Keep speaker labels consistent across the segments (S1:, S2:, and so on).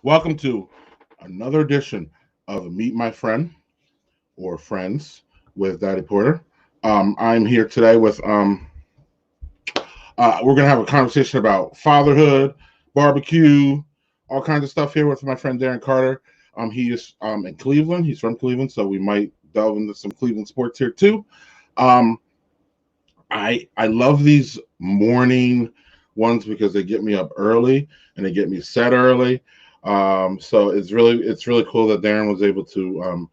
S1: Welcome to another edition of Meet My Friend or Friends with Daddy Porter. I'm here today with we're gonna have a conversation about fatherhood, barbecue, all kinds of stuff here with my friend Darren Carter. He is in Cleveland. He's from Cleveland, so we might delve into some Cleveland sports here too. Um, I love these morning ones because they get me up early and they get me set early. So it's really cool that Darren was able to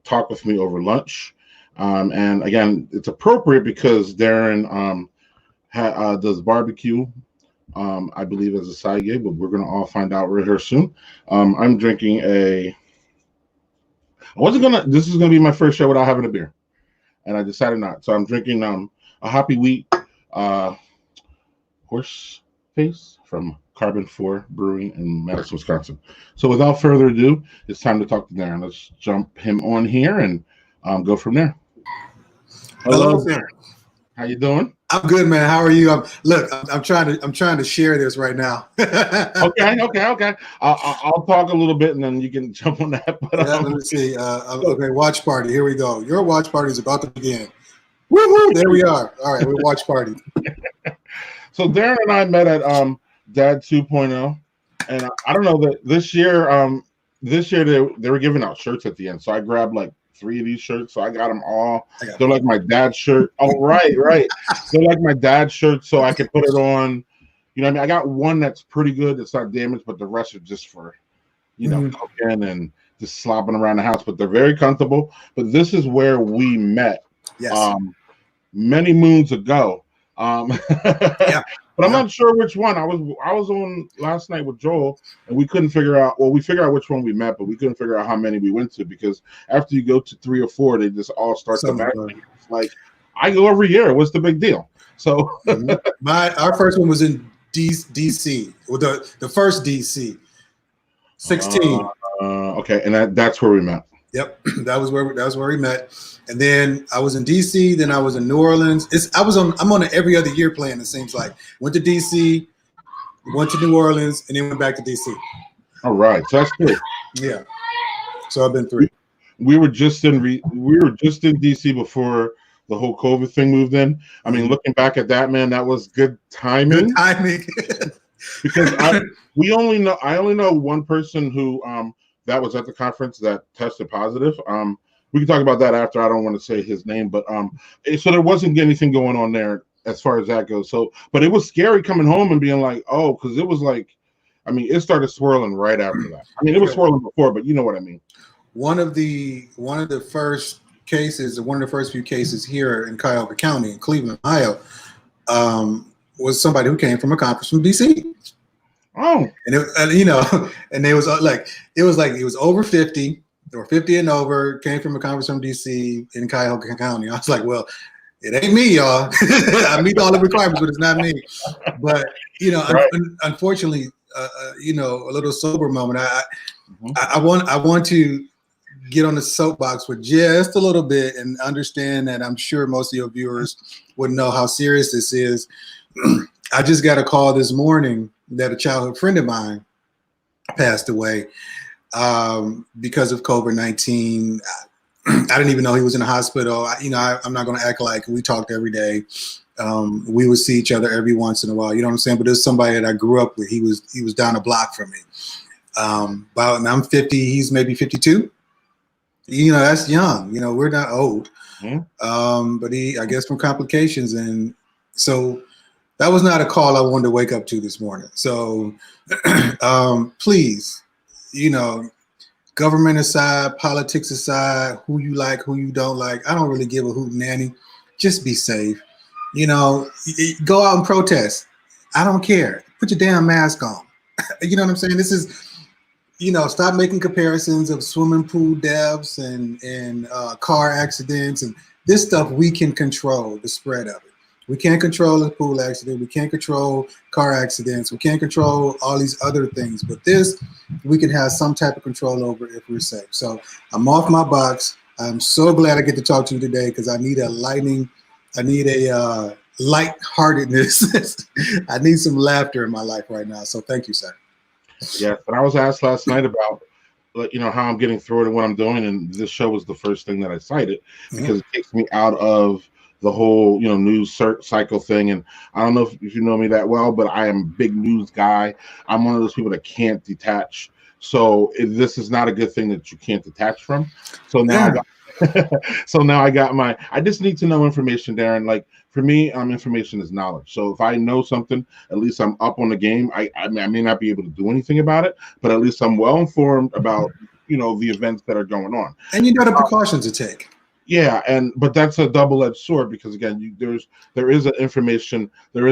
S1: talk with me over lunch. And again, it's appropriate because Darren does barbecue, I believe, as a side gig, but we're gonna all find out right here soon. I'm drinking a. I wasn't gonna. This is gonna be my first show without having a beer, and I decided not. So I'm drinking a Hoppy Wheat horse face from Carbon 4 Brewing in Madison, Wisconsin. So without further ado, it's time to talk to Darren. Let's jump him on here and go from there.
S2: Hello, sir.
S1: How you doing?
S2: I'm good, man. How are you? I'm trying to share this right now.
S1: Okay. I'll talk a little bit and then you can jump on that. But,
S2: yeah, let me see. Okay, watch party. Here we go. Your watch party is about to begin. Woo-hoo! There we are. All right, we're watch party.
S1: So Darren and I met at Dad 2.0, and I don't know that this year they were giving out shirts at the end, so I grabbed like 3 of these shirts, so I got them all. They're like my dad's shirt. Oh, right. They're like my dad's shirt, so I can put it on. You know what I mean? I got one that's pretty good, that's not damaged, but the rest are just for, cooking and just slopping around the house. But they're very comfortable. But this is where we met.
S2: Yes.
S1: Many moons ago. Yeah. But I'm not sure which one. I was on last night with Joel, and we couldn't figure out. Well, we figured out which one we met, but we couldn't figure out how many we went to because after you go to 3 or 4, they just all start to match. It's like I go every year. What's the big deal? So
S2: our first one was in DC, well, the first DC, 16.
S1: Okay, and that's where we met.
S2: Yep, that was where we met. And then I was in DC. Then I was in New Orleans. I'm on an every other year plan. It seems like went to DC, went to New Orleans, and then went back to DC.
S1: All right, so that's good.
S2: Yeah. So I've been 3.
S1: We were just in DC before the whole COVID thing moved in. I mean, looking back at that, man, that was good timing.
S2: Good timing.
S1: Because I only know one person who that was at the conference that tested positive. We can talk about that after. I don't want to say his name, but so there wasn't anything going on there as far as that goes. So, but it was scary coming home and being like, oh, because it was like, I mean, it started swirling right after that. I mean, it was swirling before, but you know what I mean.
S2: One of the first cases, one of the first few cases here in Cuyahoga County in Cleveland, Ohio, was somebody who came from a conference from DC.
S1: Oh,
S2: and they was like, it was over 50 or 50 and over, came from a conference from DC in Cuyahoga County. I was like, well, it ain't me, y'all. I meet all the requirements, but it's not me. But right. Unfortunately, a little sober moment. I want to get on the soapbox for just a little bit and understand that I'm sure most of your viewers would know how serious this is. I just got a call this morning that a childhood friend of mine passed away because of COVID-19. I didn't even know he was in the hospital. I'm not going to act like we talked every day. We would see each other every once in a while. You know what I'm saying? But there's somebody that I grew up with. He was down a block from me. And I'm 50. He's maybe 52. That's young. We're not old. Mm-hmm. But I guess from complications, and so that was not a call I wanted to wake up to this morning. So please, government aside, politics aside, who you like, who you don't like, I don't really give a hoot nanny. Just be safe. Go out and protest. I don't care. Put your damn mask on. You know what I'm saying? This is, stop making comparisons of swimming pool deaths and car accidents and this stuff. We can control the spread of it. We can't control a pool accident. We can't control car accidents. We can't control all these other things. But this, we can have some type of control over if we're safe. So I'm off my box. I'm so glad I get to talk to you today because I need a lightheartedness. I need some laughter in my life right now. So thank you, sir.
S1: Yes, but I was asked last night about how I'm getting through it and what I'm doing, and this show was the first thing that I cited because it takes me out of the whole news cycle thing. And I don't know if you know me that well, but I am a big news guy. I'm one of those people that can't detach. So this is not a good thing that you can't detach from. So now I got I just need to know information, Darren. Like for me, information is knowledge. So if I know something, at least I'm up on the game. I may not be able to do anything about it, but at least I'm well informed about the events that are going on.
S2: And you know the precautions to take.
S1: Yeah, but that's a double-edged sword because again, there is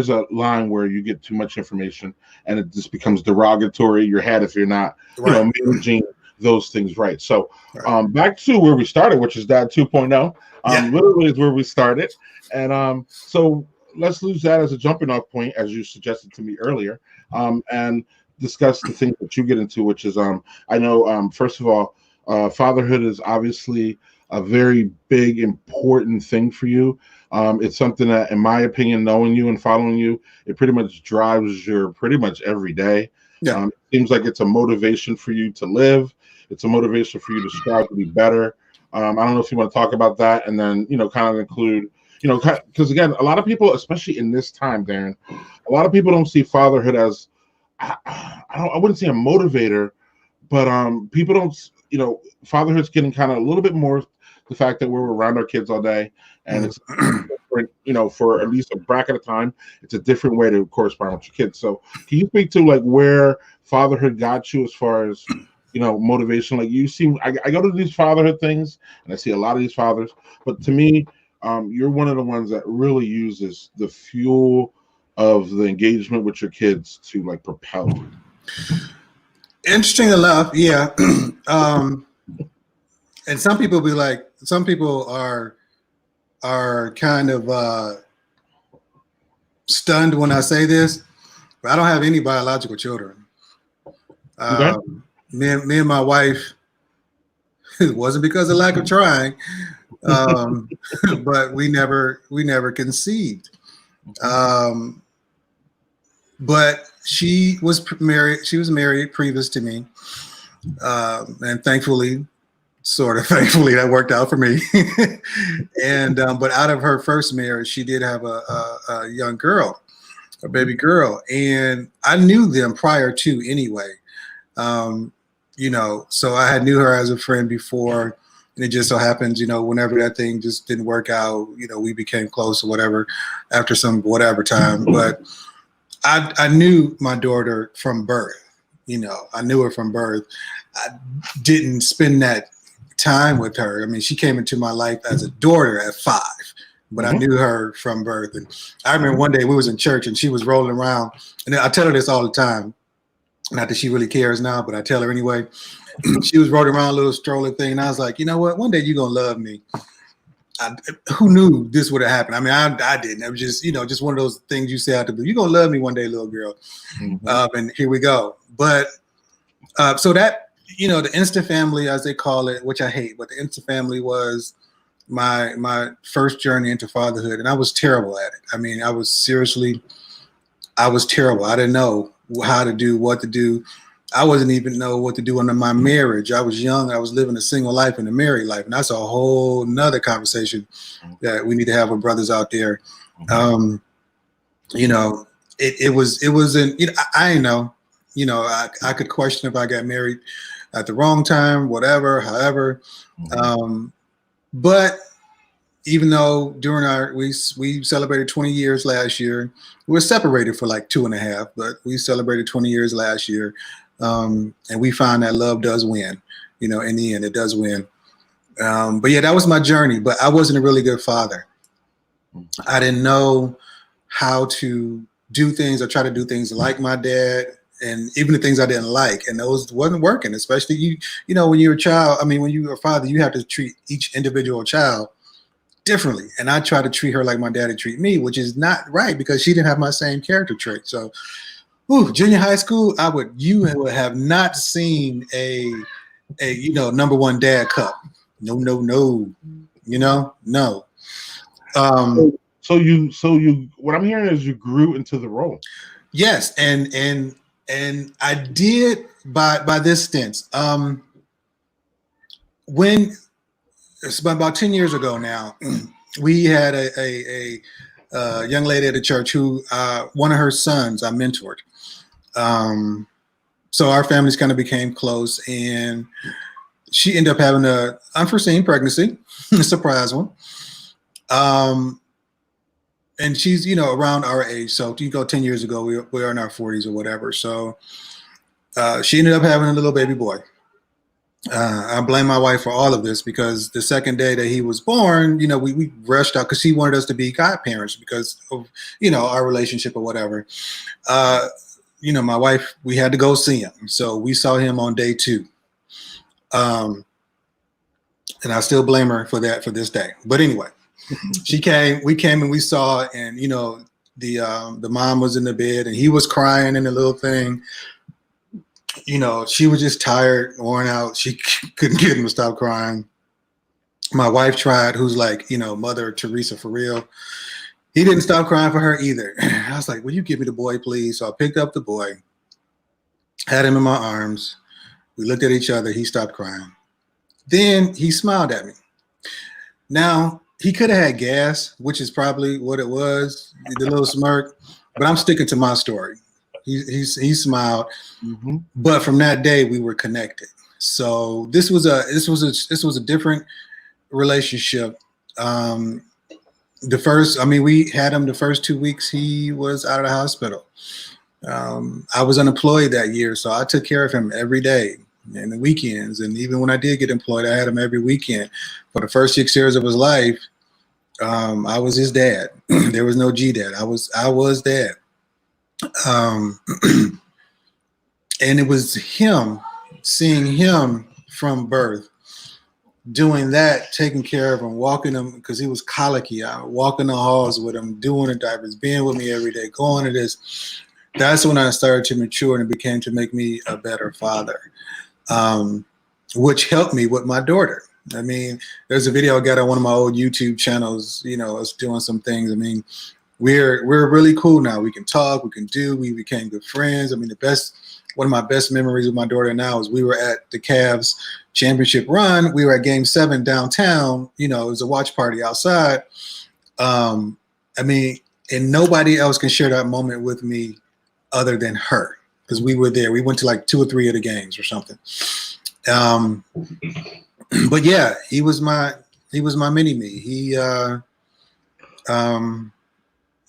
S1: a line where you get too much information and it just becomes derogatory. Your head if you're not managing those things right. So back to where we started, which is Dad 2.0. Literally is where we started, and so let's use that as a jumping off point, as you suggested to me earlier, and discuss the things that you get into, which is I know first of all, fatherhood is obviously a very big, important thing for you. It's something that, in my opinion, knowing you and following you, it pretty much drives your pretty much every day.
S2: Yeah.
S1: It seems like it's a motivation for you to live. It's a motivation for you to strive to be better. I don't know if you want to talk about that, and then kind of include, because again, a lot of people, especially in this time, Darren, a lot of people don't see fatherhood as I wouldn't say a motivator, but people don't. Fatherhood's getting kind of a little bit more the fact that we're around our kids all day, and it's different, for at least a bracket of time, it's a different way to correspond with your kids. So can you speak to like where fatherhood got you as far as motivation? Like you seem, I go to these fatherhood things and I see a lot of these fathers, but to me, you're one of the ones that really uses the fuel of the engagement with your kids to like propel you.
S2: Interesting enough, yeah. And some people are kind of stunned when I say this, but I don't have any biological children.
S1: Okay.
S2: Me and my wife, it wasn't because of lack of trying, but we never conceived. But she was married. She was married previous to me, and thankfully, that worked out for me. And but out of her first marriage, she did have a young girl, a baby girl, and I knew them prior to anyway. So I had knew her as a friend before, and it just so happens, whenever that thing just didn't work out, we became close or whatever after some whatever time, but. I knew my daughter from birth. I knew her from birth. I didn't spend that time with her. I mean, she came into my life as a daughter at 5, but I knew her from birth. And I remember one day we was in church and she was rolling around. And I tell her this all the time. Not that she really cares now, but I tell her anyway. She was rolling around a little stroller thing. And I was like, you know what? One day you're going to love me. Who knew this would have happened? I mean, I didn't. It was just, just one of those things you say out to do. You're going to love me one day, little girl. And here we go. But so that, the Insta family, as they call it, which I hate, but the Insta family was my first journey into fatherhood. And I was terrible at it. I mean, I was terrible. I didn't know how to do, what to do. I wasn't even know what to do under my marriage. I was young. I was living a single life and a married life. And that's a whole nother conversation that we need to have with brothers out there. It wasn't, I know, I could question if I got married at the wrong time, whatever, however. But even though during we celebrated 20 years last year, we were separated for like 2.5, but we celebrated 20 years last year. And we found that love does win, in the end, it does win. But yeah, that was my journey, but I wasn't a really good father. I didn't know how to do things or try to do things like my dad, and even the things I didn't like, and those wasn't working, especially when you're a child. I mean, when you're a father, you have to treat each individual child differently. And I try to treat her like my daddy treat me, which is not right because she didn't have my same character trait. So junior high school, you would have not seen a number one dad cup. No. No.
S1: So you what I'm hearing is you grew into the role.
S2: Yes, and And I did by this stance. When it's about 10 years ago now, we had a young lady at the church who one of her sons I mentored. So our families kind of became close, and she ended up having an unforeseen pregnancy, a surprise one. And she's, around our age. So you go 10 years ago, we are in our 40s or whatever. So she ended up having a little baby boy. I blame my wife for all of this because the second day that he was born, we rushed out because she wanted us to be godparents because of, our relationship or whatever. My wife, we had to go see him. So we saw him on day 2. And I still blame her for that for this day. But anyway, we came and we saw, and, the mom was in the bed and he was crying in the little thing. She was just tired, worn out. She couldn't get him to stop crying. My wife tried, who's like, Mother Teresa for real. He didn't stop crying for her either. I was like, will you give me the boy, please? So I picked up the boy, had him in my arms. We looked at each other. He stopped crying. Then he smiled at me. Now, he could have had gas, which is probably what it was, the little smirk, but I'm sticking to my story. He smiled, but from that day we were connected. So this was a different relationship. We had him the first 2 weeks he was out of the hospital. I was unemployed that year, so I took care of him every day and the weekends. And even when I did get employed, I had him every weekend. For the first 6 years of his life, I was his dad. There was no G dad. I was dad. And it was him, seeing him from birth, doing that, taking care of him, walking him, because he was colicky, walking the halls with him, doing the diapers, being with me every day, going to this. That's when I started to mature, and it became to make me a better father, which helped me with my daughter. I mean, there's a video I got on one of my old YouTube channels, us doing some things. I mean, we're really cool now. We can talk, we became good friends. I mean, one of my best memories with my daughter now is we were at the Cavs championship run. We were at Game 7 downtown. It was a watch party outside. And nobody else can share that moment with me other than her, because we were there. We went to like 2 or 3 of the games or something. But yeah, he was my mini-me.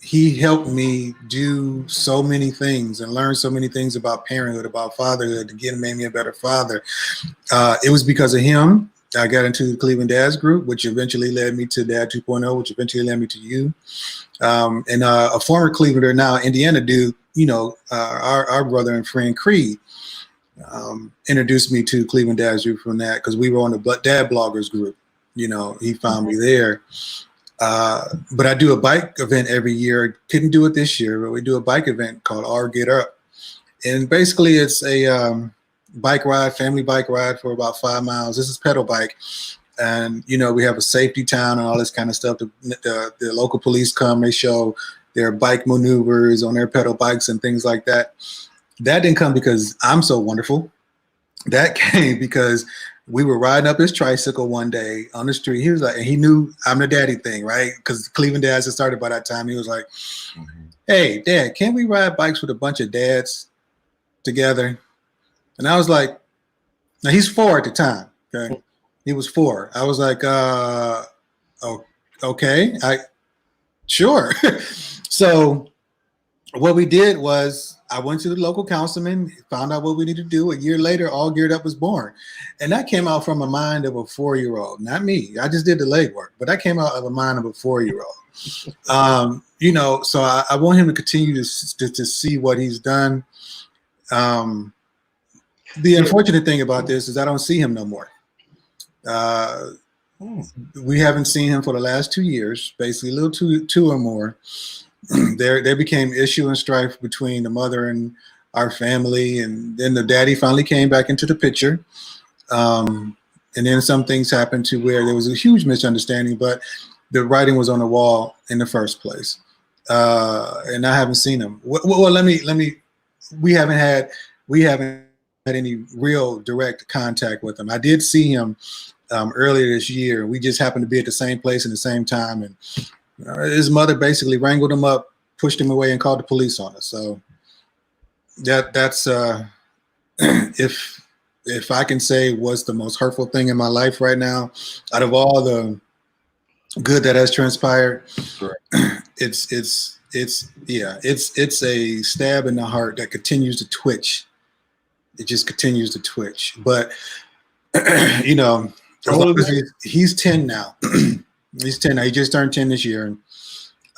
S2: He helped me do so many things and learn so many things about parenthood, about fatherhood. Again, made me a better father. It was because of him I got into the Cleveland Dads group, which eventually led me to Dad 2.0, which eventually led me to you. And a former Clevelander, now Indiana dude, our brother and friend Creed, introduced me to Cleveland Dads group from that, because we were on the Dad Bloggers group. He found me there. But I do a bike event every year. Couldn't do it this year, but we do a bike event called R Get Up. And basically it's a family bike ride for about 5 miles. This is pedal bike. And, we have a safety town and all this kind of stuff. The local police come, they show their bike maneuvers on their pedal bikes and things like that. That didn't come because I'm so wonderful. That came because we were riding up his tricycle one day on the street. He was like, and he knew I'm the daddy thing, right? Because Cleveland Dads had started by that time. He was like, hey, Dad, can't we ride bikes with a bunch of dads together? And I was like, now he's 4 at the time. Okay. He was 4. I was like, okay, sure. So what we did was I went to the local councilman, found out what we needed to do. A year later, All Geared Up was born. And that came out from a mind of a 4-year-old, not me. I just did the legwork, but that came out of a mind of a 4-year-old. So I want him to continue to see what he's done. The unfortunate thing about this is I don't see him no more. We haven't seen him for the last 2 years, basically a little two or more. There became issue and strife between the mother and our family, and then the daddy finally came back into the picture. And then some things happened to where there was a huge misunderstanding, but the writing was on the wall in the first place. And I haven't seen him. Well, let me we haven't had any real direct contact with him. I did see him earlier this year. We just happened to be at the same place at the same time, and his mother basically wrangled him up, pushed him away, and called the police on us. So that's if I can say what's the most hurtful thing in my life right now, out of all the good that has transpired,
S1: Correct.
S2: it's a stab in the heart that continues to twitch. It just continues to twitch. But you know, he's 10 now. He's 10 now. He just turned 10 this year.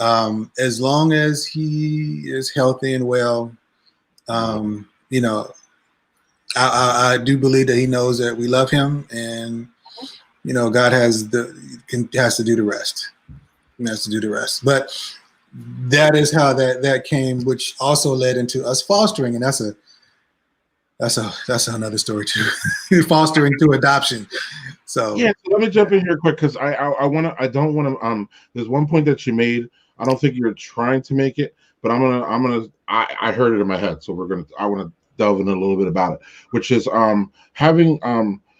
S2: As long as he is healthy and well, you know, I do believe that he knows that we love him, and you know, God has to do the rest. He has to do the rest. But that is how that came, which also led into us fostering, and that's another story too. Fostering to adoption. So
S1: yeah, so let me jump in here quick because I don't want to there's one point that you made. I don't think you're trying to make it, but I heard it in my head, so I want to delve in a little bit about it, which is having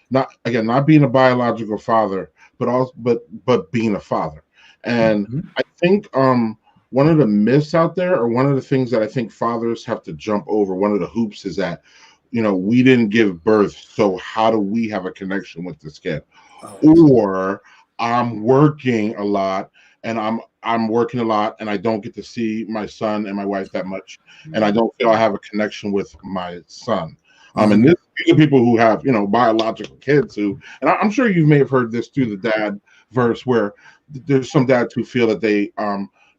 S1: not being a biological father, but being a father. And I think one of the myths out there, or one of the things that I think fathers have to jump over, one of the hoops, is that, you know, we didn't give birth, so how do we have a connection with this kid? Or I'm working a lot, and I'm working a lot, and I don't get to see my son and my wife that much, and I don't feel I have a connection with my son. And these are people who have, you know, biological kids who, and I'm sure you may have heard this through the dad verse, where there's some dads who feel that they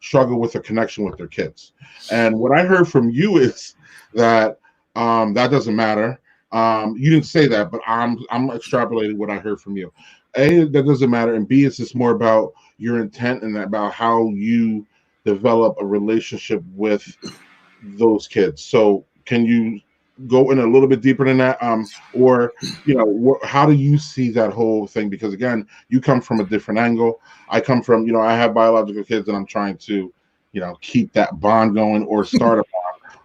S1: struggle with a connection with their kids. And what I heard from you is that that doesn't matter. You didn't say that, but I'm extrapolating what I heard from you. A, that doesn't matter, and B, it's just more about your intent and about how you develop a relationship with those kids. So can you go in a little bit deeper than that, or you know, how do you see that whole thing? Because again, you come from a different angle. I come from, you know, I have biological kids, and I'm trying to, you know, keep that bond going or start a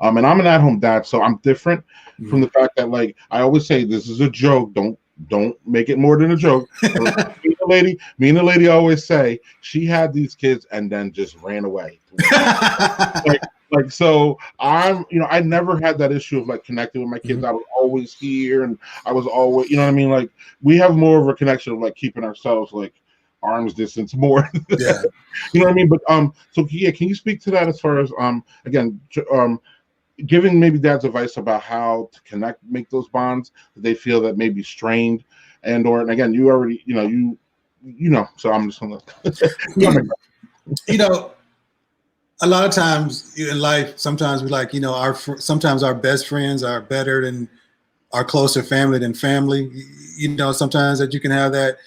S1: bond. And I'm an at-home dad, so I'm different from the fact that, like, I always say, this is a joke. Don't make it more than a joke. Me and the lady always say she had these kids and then just ran away. Like, so I'm, you know, I never had that issue of like connecting with my kids. I was always here, and I was always, you know what I mean? Like, we have more of a connection of like keeping ourselves like arm's distance more.
S2: Yeah.
S1: You know what I mean? But so yeah, can you speak to that as far as again, giving maybe dad's advice about how to make those bonds that they feel that may be strained, and again, you already, you know, so I'm just gonna
S2: you know, a lot of times in life, sometimes we like, you know, sometimes our best friends are better than our closer family than family. You know, sometimes that you can have that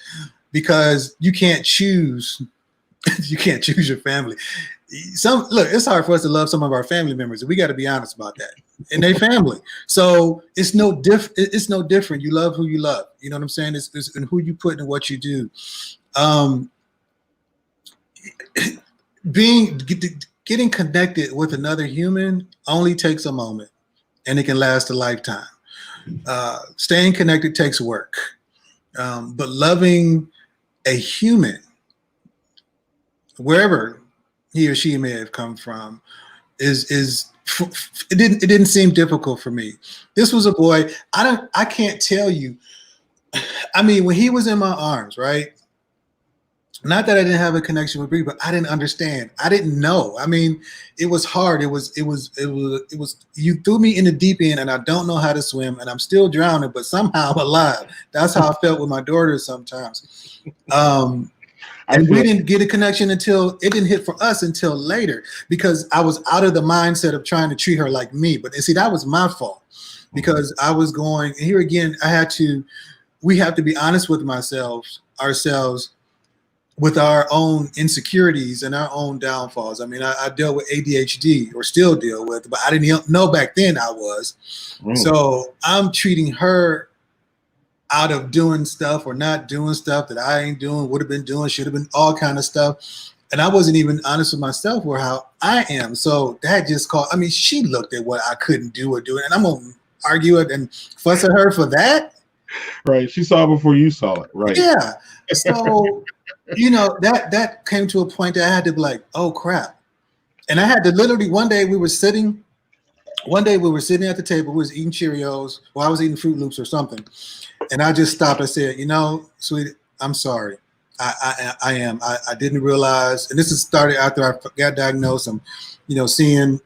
S2: because you can't choose. You can't choose your family. Look, it's hard for us to love some of our family members. We got to be honest about that. And they family. So it's no different. You love who you love. You know what I'm saying? It's and who you put in what you do. Getting connected with another human only takes a moment, and it can last a lifetime. Staying connected takes work, but loving a human, wherever he or she may have come from, it didn't seem difficult for me. This was a boy. I can't tell you. I mean, when he was in my arms, right? Not that I didn't have a connection with Bree, but I didn't understand. I didn't know. I mean, it was hard. It was. You threw me in the deep end, and I don't know how to swim, and I'm still drowning, but somehow I'm alive. That's how I felt with my daughter sometimes. And we didn't get a connection until it didn't hit for us until later, because I was out of the mindset of trying to treat her like me. But see, that was my fault, because I was going, and here again, we have to be honest with ourselves with our own insecurities and our own downfalls. I mean, I dealt with ADHD, or still deal with, but I didn't know back then I was. So I'm treating her out of doing stuff or not doing stuff that I ain't doing, would have been doing, should have been, all kind of stuff. And I wasn't even honest with myself or how I am. So that just called. I mean, she looked at what I couldn't do or do, and I'm gonna argue it and fuss at her for that.
S1: Right. She saw it before you saw it. Right.
S2: Yeah. So, that came to a point that I had to be like, oh crap. And I had to literally one day we were sitting at the table, we was eating Cheerios, or I was eating Fruit Loops or something. And I just stopped. I said, sweetie, I'm sorry. I am. I didn't realize, and this is started after I got diagnosed. I'm, seeing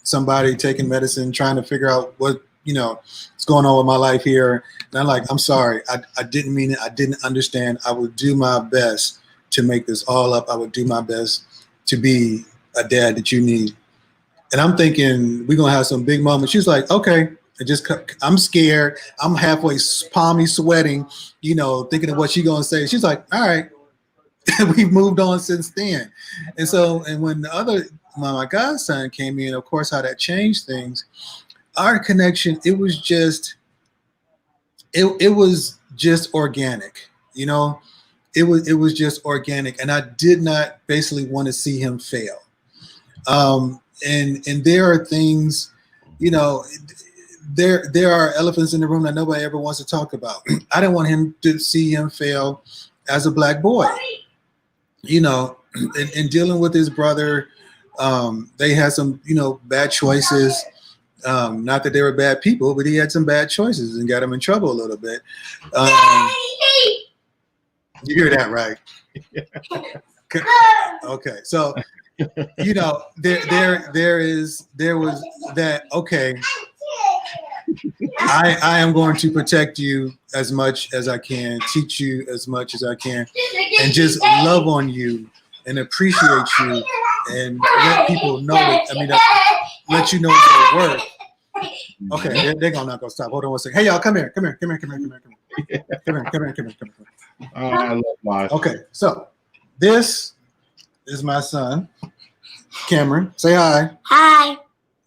S2: somebody taking medicine, trying to figure out what's going on with my life here. And I'm like, I'm sorry. I didn't mean it. I didn't understand. I would do my best to make this all up. I would do my best to be a dad that you need. And I'm thinking we're going to have some big moments. She's like, okay. I'm scared. I'm halfway palmy sweating, thinking of what she's going to say. She's like, all right. We've moved on since then. And when my godson came in, of course, how that changed things, our connection, it was just organic, it was just organic. And I did not basically want to see him fail. And there are things, there are elephants in the room that nobody ever wants to talk about. I didn't want him to see him fail as a Black boy, and dealing with his brother. They had some, bad choices. Not that they were bad people, but he had some bad choices and got him in trouble a little bit. You hear that, right? Okay. So, there was that, okay, I am going to protect you as much as I can, teach you as much as I can, and just love on you and appreciate you and let people know that, let you know your worth. Okay, they're not gonna stop. Hold on one second. Hey, y'all, come here.
S1: I love life.
S2: Okay, so this is my son, Cameron. Say hi.
S3: Hi.
S2: All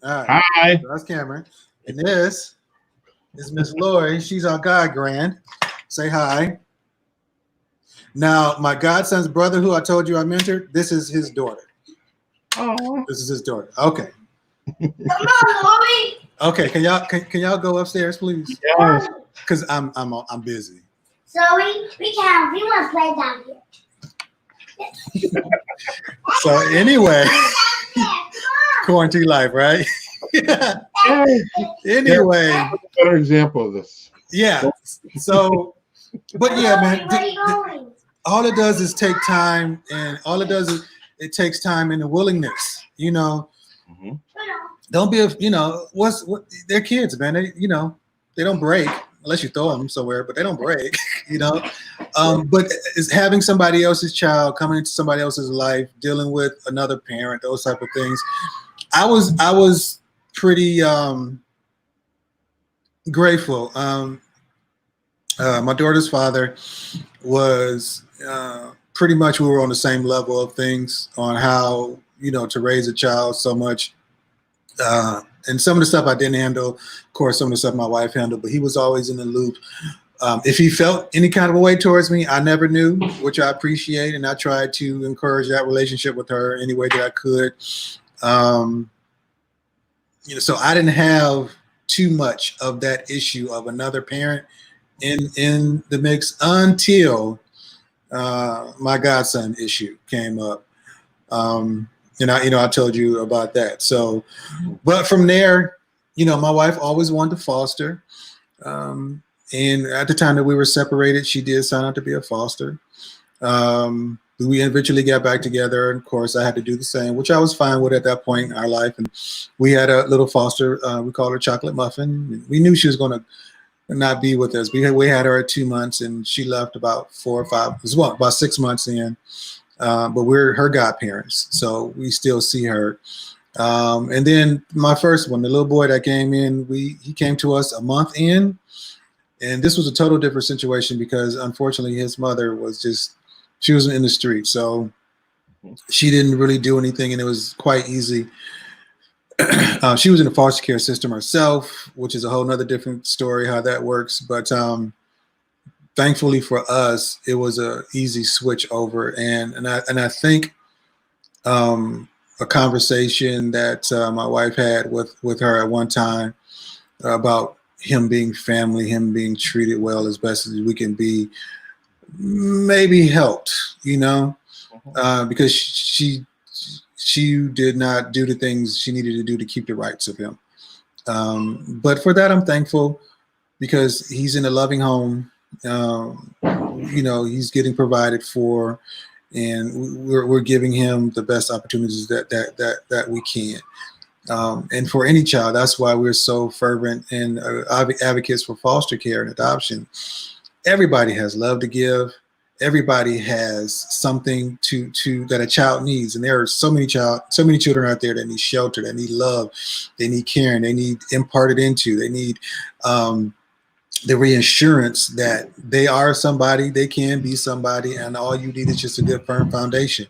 S2: right.
S1: Hi.
S2: So that's Cameron. And this is Miss Lori. She's our god grand. Say hi. Now, my godson's brother, who I told you I mentored, this is his daughter.
S1: Oh.
S2: This is his daughter. Okay.
S3: Come on, Lori.
S2: Okay. Can y'all go upstairs, please?
S1: Yes.
S2: Because I'm busy.
S3: Zoe, we want to play down here.
S2: So anyway, quarantine life, right? Anyway,
S1: a better example of this.
S2: Yeah. So, but yeah, man.
S3: Where are you going?
S2: All it does is take time, and all it does is it takes time and the willingness.
S1: Mm-hmm.
S2: Don't be what they're kids, man. They don't break unless you throw them somewhere, but they don't break. But it's having somebody else's child coming into somebody else's life, dealing with another parent, those type of things. I was pretty grateful. My daughter's father was pretty much, we were on the same level of things on how to raise a child so much. And some of the stuff I didn't handle, of course, some of the stuff my wife handled, but he was always in the loop. If he felt any kind of a way towards me, I never knew, which I appreciate. And I tried to encourage that relationship with her any way that I could. So I didn't have too much of that issue of another parent in the mix until my godson issue came up. And I told you about that. So, but from there, my wife always wanted to foster. And at the time that we were separated, she did sign up to be a foster. We eventually got back together. And of course, I had to do the same, which I was fine with at that point in our life. And we had a little foster. We called her Chocolate Muffin. We knew she was going to not be with us. We had her at 2 months, and she left about 4 or 5, about 6 months in. But we're her godparents, so we still see her. And then my first one, the little boy that came in, he came to us a month in, and this was a total different situation because unfortunately his mother she was in the street, so she didn't really do anything, and it was quite easy. She was in the foster care system herself, which is a whole nother different story how that works. But thankfully for us, it was a easy switch over, and I think a conversation that my wife had with her at one time about him being family, him being treated well as best as we can be, maybe helped, because she did not do the things she needed to do to keep the rights of him. But for that, I'm thankful because he's in a loving home. He's getting provided for, and we're giving him the best opportunities that we can. And for any child, that's why we're so fervent and advocates for foster care and adoption. Everybody has love to give. Everybody has something to that a child needs, and there are so many children out there that need shelter, that need love, they need caring, they need imparted into, they need the reassurance that they are somebody, they can be somebody, and all you need is just a good firm foundation.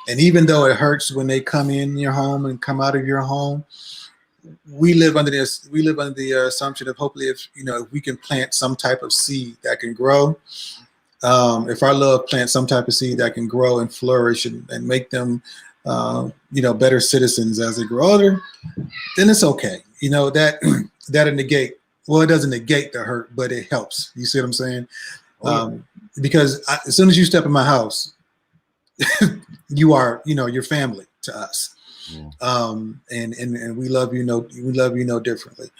S2: And even though it hurts when they come in your home and come out of your home, we live under the assumption of hopefully if we can plant some type of seed that can grow. If our love plants some type of seed that can grow and flourish and make them, better citizens as they grow older, then it's okay. That'll negate. Well, it doesn't negate the hurt, but it helps. You see what I'm saying? Because as soon as you step in my house, you are, your family to us. Yeah. And we love you no differently.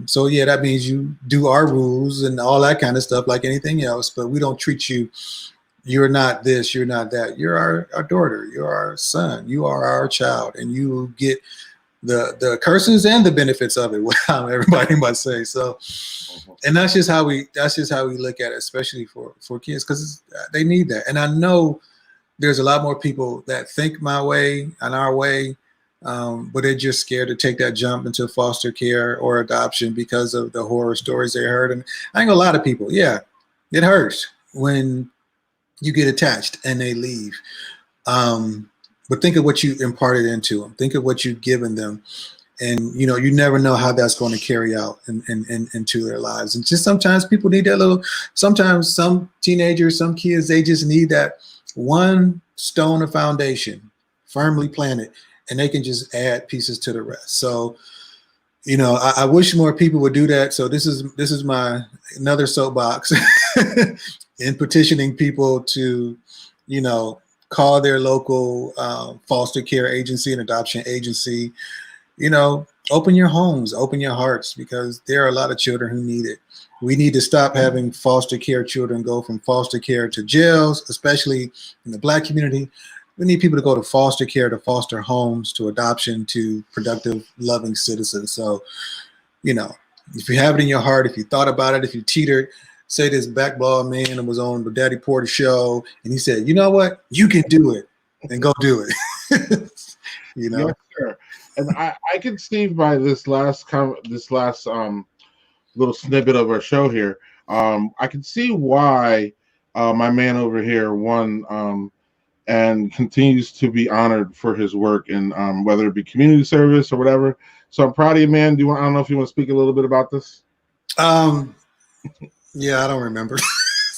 S2: So yeah, that means you do our rules and all that kind of stuff like anything else, but we don't treat you, you're not this, you're not that. You're our daughter, you're our son, you are our child, and you will get the curses and the benefits of it, what everybody must say. So, and that's just how we look at it, especially for kids, because they need that. And I know there's a lot more people that think my way and our way, but they're just scared to take that jump into foster care or adoption because of the horror stories they heard. And I think a lot of people, yeah, it hurts when you get attached and they leave. But think of what you imparted into them. Think of what you've given them. And, you never know how that's going to carry out into their lives. And just sometimes people need that sometimes some teenagers, some kids, they just need that one stone of foundation firmly planted, and they can just add pieces to the rest. So, I wish more people would do that. So this is my another soapbox in petitioning people to, call their local foster care agency and adoption agency, open your homes, open your hearts, because there are a lot of children who need it. We need to stop having foster care children go from foster care to jails, especially in the Black community. We need people to go to foster care, to foster homes, to adoption, to productive, loving citizens. So, if you have it in your heart, if you thought about it, if you teetered, say this backball man was on the Daddy Porter show, and he said, you know what, you can do it, and go do it.
S1: Yes, sir. And I can see by this last little snippet of our show here, I can see why my man over here won and continues to be honored for his work in whether it be community service or whatever. So I'm proud of you, man. I don't know if you want to speak a little bit about this.
S2: Yeah, I don't remember.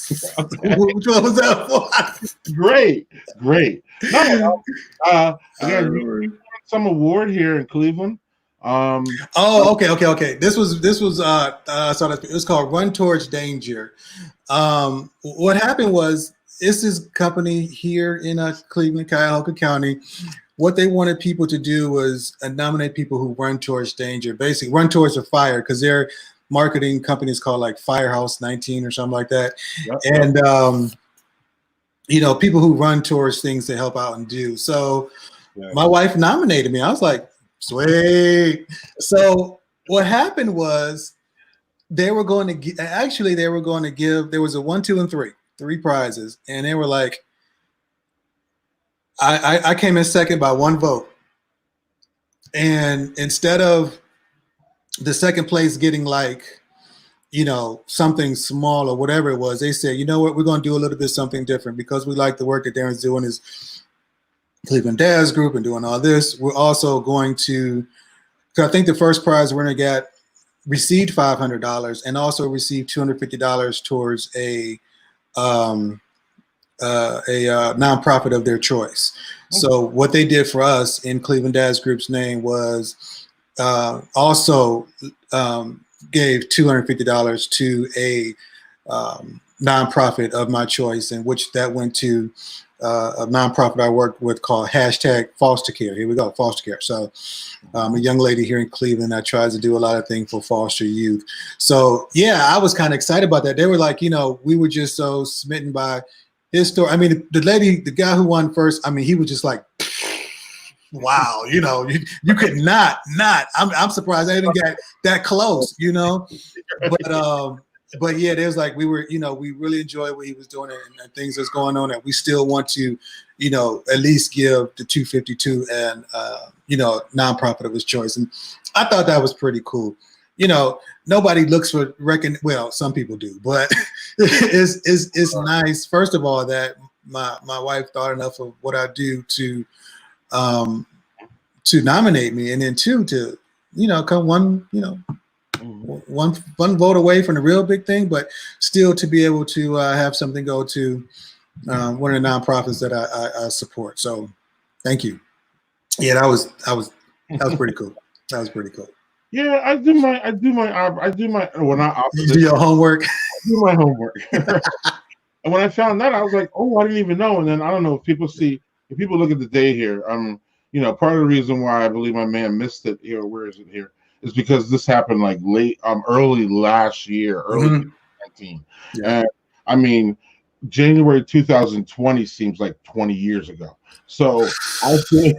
S2: Which one was that for?
S1: Great. No, again, we won some award here in Cleveland.
S2: Okay. This was it was called Run Towards Danger. What happened was, this is company here in Cleveland, Cuyahoga County. What they wanted people to do was nominate people who run towards danger, basically run towards the fire, because their marketing company is called like Firehouse 19 or something like that. Yep. And people who run towards things to help out and do. So my wife nominated me. I was like, sweet. So what happened was they were going to give, there was a 1, 2, and 3 prizes. And they were like, I came in second by 1 vote. And instead of the second place getting like, something small or whatever it was, they said, you know what, we're going to do a little bit something different, because we like the work that Darren's doing his Cleveland Dads group and doing all this. We're also going to, because I think the first prize winner got received $500 and also received $250 towards a nonprofit of their choice. So what they did for us in Cleveland Dads Group's name was also gave $250 to a nonprofit of my choice, in which that went to a nonprofit I worked with called #FosterCare. Here we go, foster care. So a young lady here in Cleveland that tries to do a lot of things for foster youth. So yeah, I was kind of excited about that. They were like, we were just so smitten by his story. I mean, the guy who won first, I mean, he was just like, wow, you could not. I'm surprised I didn't get that close, But yeah, there's like we really enjoyed what he was doing and things that's going on, and we still want to, at least give the 252 and nonprofit of his choice. And I thought that was pretty cool. Nobody looks for well, some people do, but it's nice, first of all, that my wife thought enough of what I do to nominate me, and then two, to come one vote away from the real big thing, but still to be able to have something go to one of the nonprofits that I support. So thank you. Yeah, that was pretty cool. That was pretty cool.
S1: Yeah, I do my
S2: You do your homework.
S1: I do my homework. And when I found that, I was like, oh, I didn't even know. And then I don't know if people look at the day here, part of the reason why I believe my man missed it here, where is it here, is because this happened like early last year, early 2019.
S2: Yeah.
S1: And I mean, January 2020 seems like 20 years ago. So I think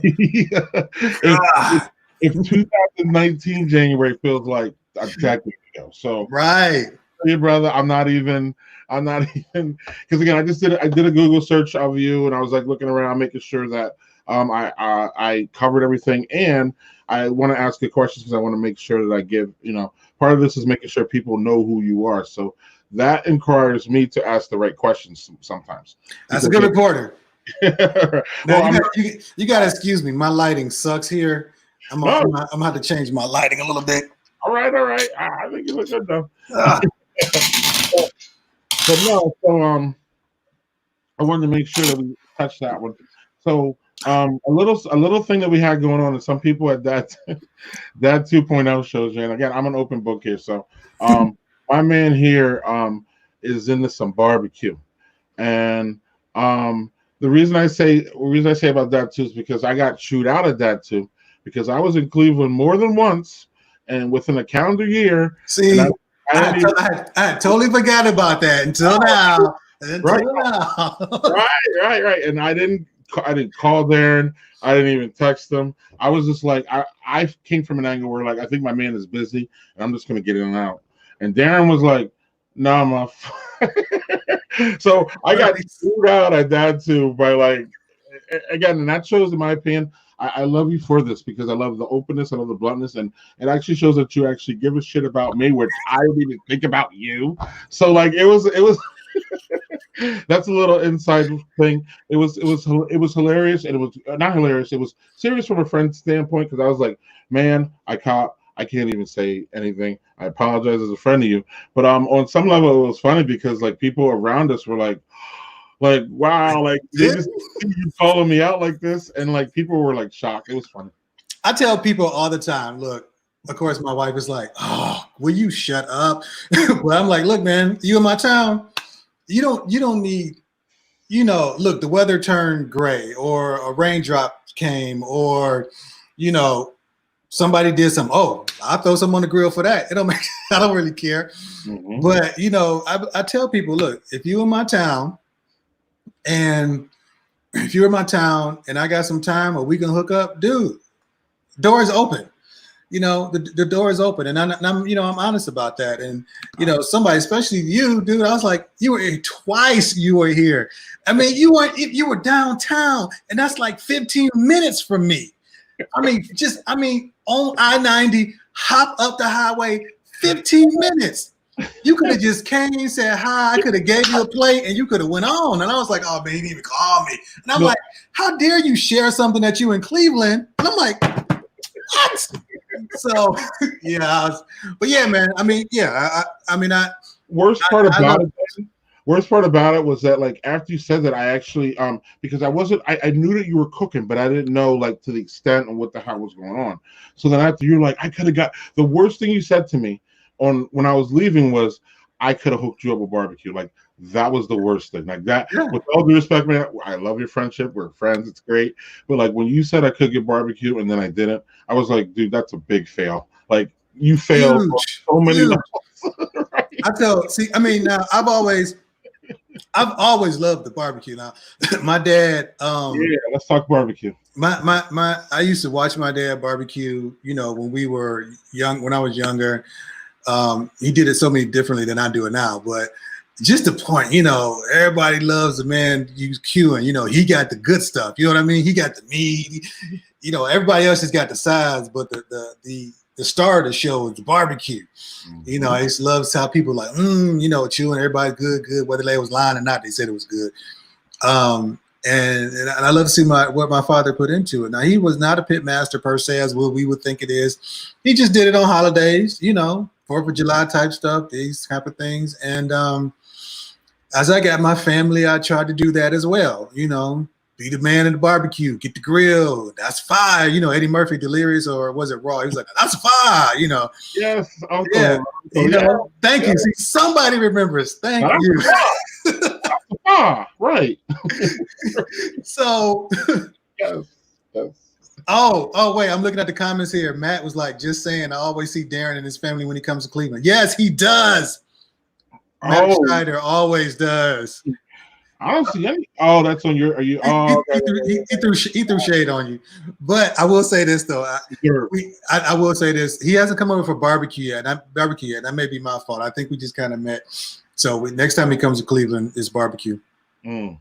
S1: if 2019 January feels like a decade ago. So
S2: right.
S1: Hey brother, I'm not even because again, I did a Google search of you, and I was like looking around, making sure that I covered everything, and I want to ask you questions because I want to make sure that I give, part of this is making sure people know who you are. So that requires me to ask the right questions sometimes.
S2: That's a good reporter.
S1: Well,
S2: you got to excuse me. My lighting sucks here. I'm gonna have to change my lighting a little bit.
S1: All right. I think you look good though. But no, so I wanted to make sure that we touch that one. So a little thing that we had going on, and some people at that 2.0 shows, and again, I'm an open book here. So my man here is into some barbecue, and the reason I say about that too is because I got chewed out of that too, because I was in Cleveland more than once, and within a calendar year.
S2: See, I totally forgot about that until now.
S1: Right. And I didn't call Darren. I didn't even text him. I was just like, I came from an angle where like I think my man is busy and I'm just gonna get in and out. And Darren was like, "No, nah, so I got screwed out at that too by like, again, and that shows, in my opinion, I love you for this because I love the openness, I love the bluntness, and it actually shows that you actually give a shit about me, which I didn't even think about you. So like it was that's a little inside thing. It was hilarious, and it was not hilarious. It was serious from a friend's standpoint because I was like, man, I can't even say anything. I apologize as a friend to you, but on some level it was funny because like people around us were like wow, like they just see you calling me out like this, and like people were like shocked. It was funny. I
S2: tell people all the time, look, of course my wife is like, oh, will you shut up? But I'm like, look, man, you in my town, you don't need, look, the weather turned gray or a raindrop came or, somebody did something. Oh, I'll throw something on the grill for that. It don't make, I don't really care. Mm-hmm. But, I tell people, look, if you in my town, and if you're in my town and I got some time or we can hook up, dude, door is open. The door is open, and I'm honest about that. And somebody, especially you, dude, I was like, you were here twice. You were here. I mean, you were downtown, and that's like 15 minutes from me. On I-90, hop up the highway, 15 minutes. You could have just came, said hi. I could have gave you a plate, and you could have went on. And I was like, "Oh man, he didn't even call me." And I'm like, "How dare you share something that you in Cleveland?" And I'm like, "What? So yeah, but yeah, man. I mean, yeah. I mean,
S1: Worst part
S2: I
S1: about
S2: love.
S1: it. Worst part about it was that like after you said that, I actually because I knew that you were cooking, but I didn't know like to the extent of what the hell was going on. So then after you're like, I could have got the worst thing you said to me on when I was leaving was I could have hooked you up with barbecue. Like that was the worst thing. Like that,
S2: Yeah.
S1: with all due respect, man, I love your friendship. We're friends, it's great. But like when you said I could get barbecue and then I didn't, I was like, dude, that's a big fail. Like you failed on
S2: Huge,
S1: so many
S2: huge.
S1: levels. Right?
S2: See, I mean, now I've always loved the barbecue. Now, my dad,
S1: Yeah, let's talk barbecue.
S2: I used to watch my dad barbecue. You know, when we were young, when I was younger, he did it so many differently than I do it now. But just the point, you know, everybody loves the man use queuing. You know, he got the good stuff. You know what I mean? He got the meat. You know, everybody else has got the sides, but the star of the show is the barbecue. You know, I just loves how people like, you know, chewing, everybody good, whether they was lying or not, they said it was good. And I love to see what my father put into it. Now, he was not a pit master per se, as what we would think it is. He just did it on holidays, you know, 4th of July type stuff, these type of things. And as I got my family, I tried to do that as well, you know. Be the man in the barbecue, get the grill. That's fire. You know, Eddie Murphy, Delirious, or was it Raw? He was like, that's fire, you know.
S1: Yes. Okay.
S2: Yeah. You know, thank you. See, somebody remembers. Thank you.
S1: Right.
S2: So,
S1: yes.
S2: oh, wait, I'm looking at the comments here. Matt was like, just saying, I always see Darren and his family when he comes to Cleveland. Yes, he does. Matt Schneider always does.
S1: I don't see any. Oh, that's on your. Are you? Oh,
S2: he threw shade on you. But I will say this though. I will say this. He hasn't come over for barbecue yet. That may be my fault. I think we just kind of met. So next time he comes to Cleveland, it's barbecue.
S1: So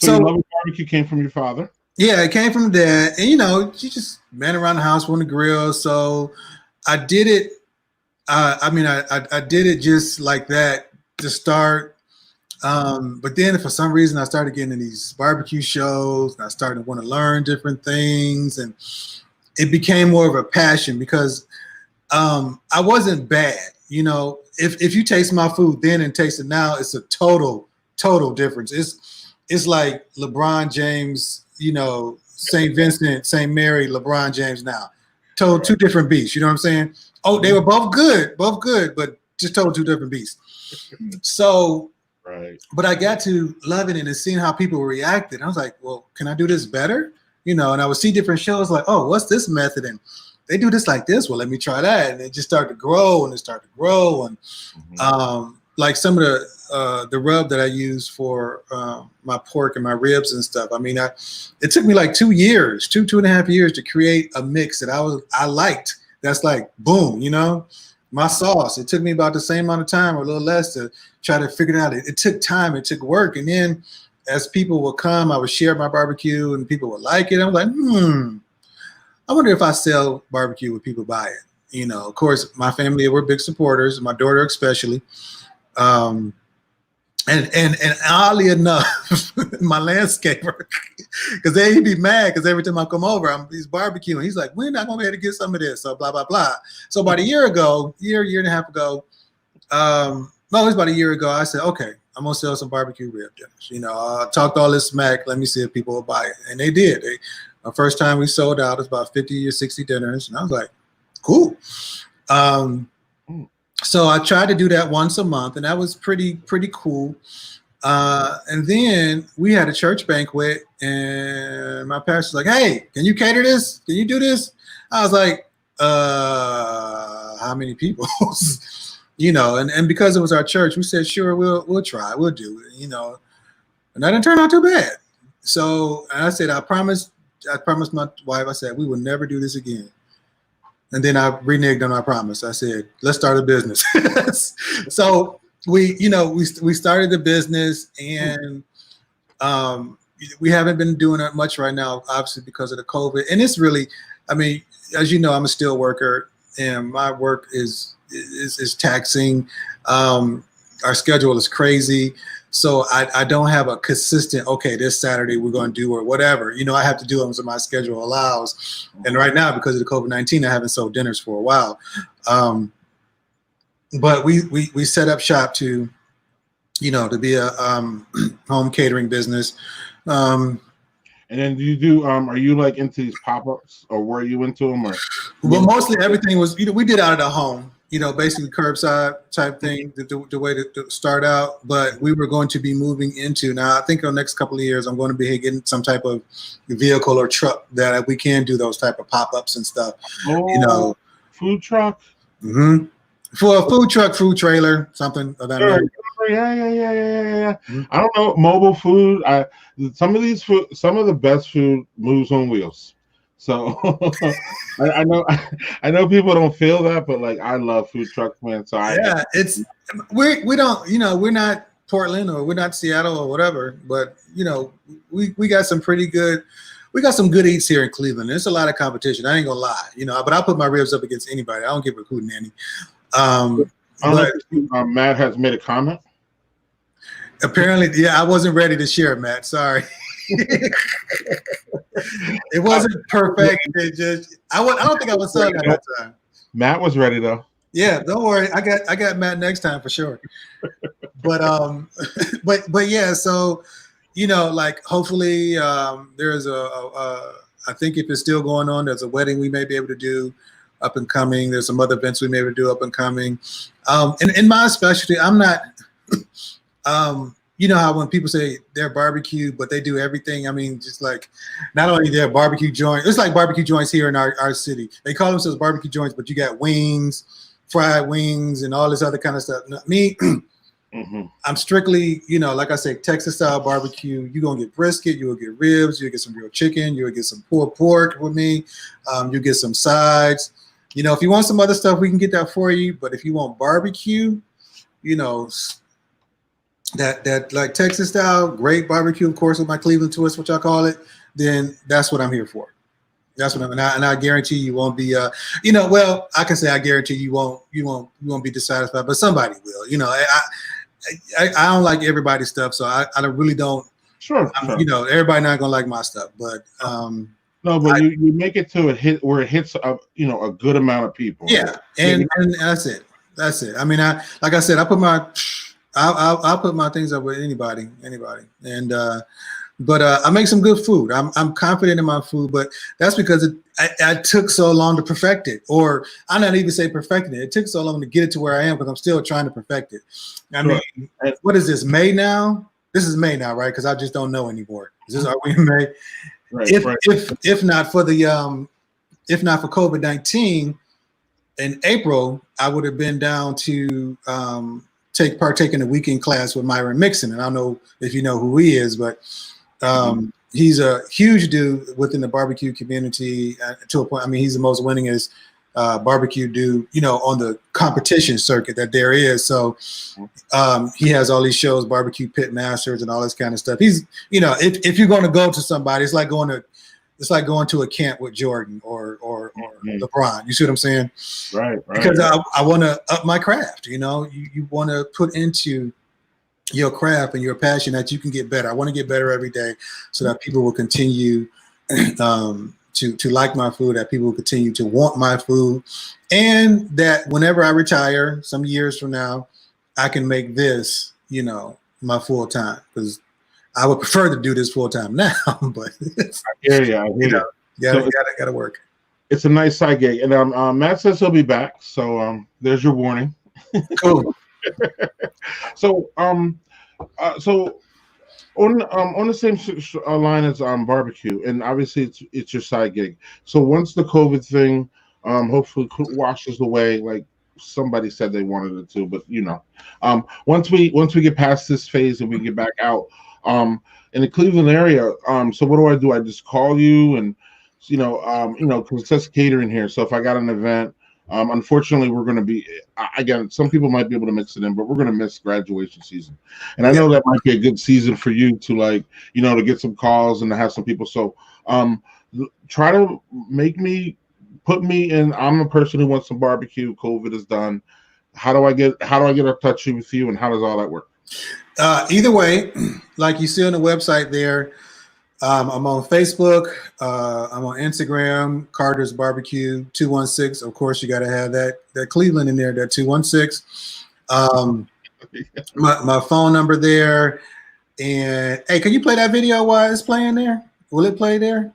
S1: your love of barbecue came from your father?
S2: Yeah, it came from dad. And you know, you just ran around the house on the grill. So I did it. I did it just like that to start. But then for some reason I started getting in these barbecue shows and I started to want to learn different things, and it became more of a passion because I wasn't bad. You know, if you taste my food then and taste it now, it's a total difference. It's like LeBron James, you know, St. Vincent, St. Mary, LeBron James now. Two different beasts, you know what I'm saying? Oh, they were both good, but just two different beasts. So
S1: right.
S2: But I got to loving it and seeing how people reacted. I was like, well, can I do this better? You know, and I would see different shows like, oh, what's this method? And they do this like this. Well, let me try that. And it just started to grow and it started to grow. And like some of the rub that I use for my pork and my ribs and stuff. I mean, it took me like 2 years, two and a half years to create a mix that I liked. That's like, boom, you know. My sauce, it took me about the same amount of time or a little less to try to figure it out. It took time, it took work. And then as people would come, I would share my barbecue and people would like it. I'm like, I wonder if I sell barbecue, would people buy it? You know, of course, my family were big supporters, my daughter especially. And oddly enough, my landscaper, because he'd be mad because every time I come over, he's barbecuing. He's like, we're not going to be able to get some of this, so blah, blah, blah. So about a year and a half ago, no, it was about a year ago, I said, okay, I'm going to sell some barbecue rib dinners. You know, I talked all this smack. Let me see if people will buy it. And they did. The first time we sold out, it was about 50 or 60 dinners. And I was like, cool. So I tried to do that once a month, and that was pretty cool. And then we had a church banquet, and my pastor's like, "Hey, can you cater this? Can you do this?" I was like, "How many people?" You know, and because it was our church, we said, "Sure, we'll try, we'll do it." You know, and that didn't turn out too bad. So and I said, I promised my wife. I said we will never do this again. And then I reneged on our promise. I said, let's start a business. So we started the business, and we haven't been doing that much right now, obviously because of the COVID. And it's really, I mean, as you know, I'm a steel worker, and my work is taxing. our schedule is crazy. So I don't have a consistent, okay, this Saturday we're going to do or whatever. You know, I have to do them so my schedule allows. And right now, because of the COVID-19, I haven't sold dinners for a while. But we set up shop to, you know, to be a home catering business.
S1: And then do you do, are you like into these pop-ups, or were you into them? Or
S2: well, mostly everything was, you know, we did out of the home. You know, basically curbside type thing, the way to start out. But we were going to be moving into, now I think in the next couple of years, I'm going to be getting some type of vehicle or truck that we can do those type of pop-ups and stuff.
S1: Oh,
S2: you know,
S1: food truck.
S2: Mm-hmm. For a food truck, food trailer, something of that.
S1: Sure. Yeah. Mm-hmm. I don't know, mobile food. Some of the best food moves on wheels. So I know people don't feel that, but like I love food trucks, man. So
S2: we don't, you know, we're not Portland or we're not Seattle or whatever, but you know, we got some pretty good, we got some good eats here in Cleveland. There's a lot of competition. I ain't gonna lie, you know, but I'll put my ribs up against anybody. I don't give a hootenanny.
S1: Matt has made a comment.
S2: Apparently, yeah, I wasn't ready to share, Matt. Sorry. It wasn't perfect. It just I don't think I was selling at that time.
S1: Matt was ready though.
S2: Yeah, don't worry. I got Matt next time for sure. But yeah, so you know, like hopefully there's I think if it's still going on, there's a wedding we may be able to do up and coming. There's some other events we may be able to do up and coming. And in my specialty, I'm not you know how when people say they're barbecue, but they do everything. I mean, just like not only their barbecue joint, it's like barbecue joints here in our city. They call themselves barbecue joints, but you got wings, fried wings, and all this other kind of stuff. Me, mm-hmm. I'm strictly, you know, like I say, Texas style barbecue. You're gonna get brisket, you'll get ribs, you'll get some real chicken, you'll get some pulled pork with me, you'll get some sides. You know, if you want some other stuff, we can get that for you. But if you want barbecue, you know, that like Texas style, great barbecue, of course, with my Cleveland twist, which I call it, then that's what I'm here for. That's what and I guarantee you won't be you know, well, I can say I guarantee you won't be dissatisfied, but somebody will. You know, I don't like everybody's stuff, so I really don't.
S1: Sure.
S2: You know, everybody not gonna like my stuff, but
S1: no, but you make it to a hit where it hits you know, a good amount of people.
S2: Yeah, and that's it. That's it. I mean, like I said, I'll put my things up with anybody, and but I make some good food. I'm confident in my food, but that's because I took so long to perfect it, or I'm not even say perfecting it. It took so long to get it to where I am because I'm still trying to perfect it. I mean, what is this, May now? This is May now, right? Because I just don't know anymore. Are we in May?
S1: Right,
S2: if not for COVID-19, in April I would have been down to partake in a weekend class with Myron Mixon, and I don't know if you know who he is, but he's a huge dude within the barbecue community to a point. I mean, he's the most winningest barbecue dude, you know, on the competition circuit that there is. So he has all these shows, Barbecue Pit Masters, and all this kind of stuff. He's, you know, if you're going to go to somebody, it's like going to a camp with Jordan or LeBron. You see what I'm saying?
S1: Right.
S2: Because I want to up my craft. You know, you want to put into your craft and your passion that you can get better. I want to get better every day so that people will continue to like my food, that people will continue to want my food, and that whenever I retire some years from now, I can make this, you know, my full time, because I would prefer to do this full time now, but
S1: I hear you.
S2: Gotta work.
S1: It's a nice side gig, and Matt says he'll be back, so there's your warning.
S2: Cool.
S1: So on the same line as barbecue, and obviously it's your side gig. So once the COVID thing hopefully washes away, like somebody said they wanted it to, but you know, once we get past this phase and we get back out in the Cleveland area, so what do? I just call you, and you know, because it says catering here. So if I got an event, unfortunately, we're going to be, again, some people might be able to mix it in, but we're going to miss graduation season. And I know that might be a good season for you to, like, you know, to get some calls and to have some people. So try to put me in. I'm a person who wants some barbecue. COVID is done. how do I get in touch with you, and how does all that work?
S2: Either way, like you see on the website there, I'm on Facebook. I'm on Instagram. Carter's Barbecue 216. Of course, you got to have that Cleveland in there. That 216. My phone number there. And hey, can you play that video while it's playing there? Will it play there?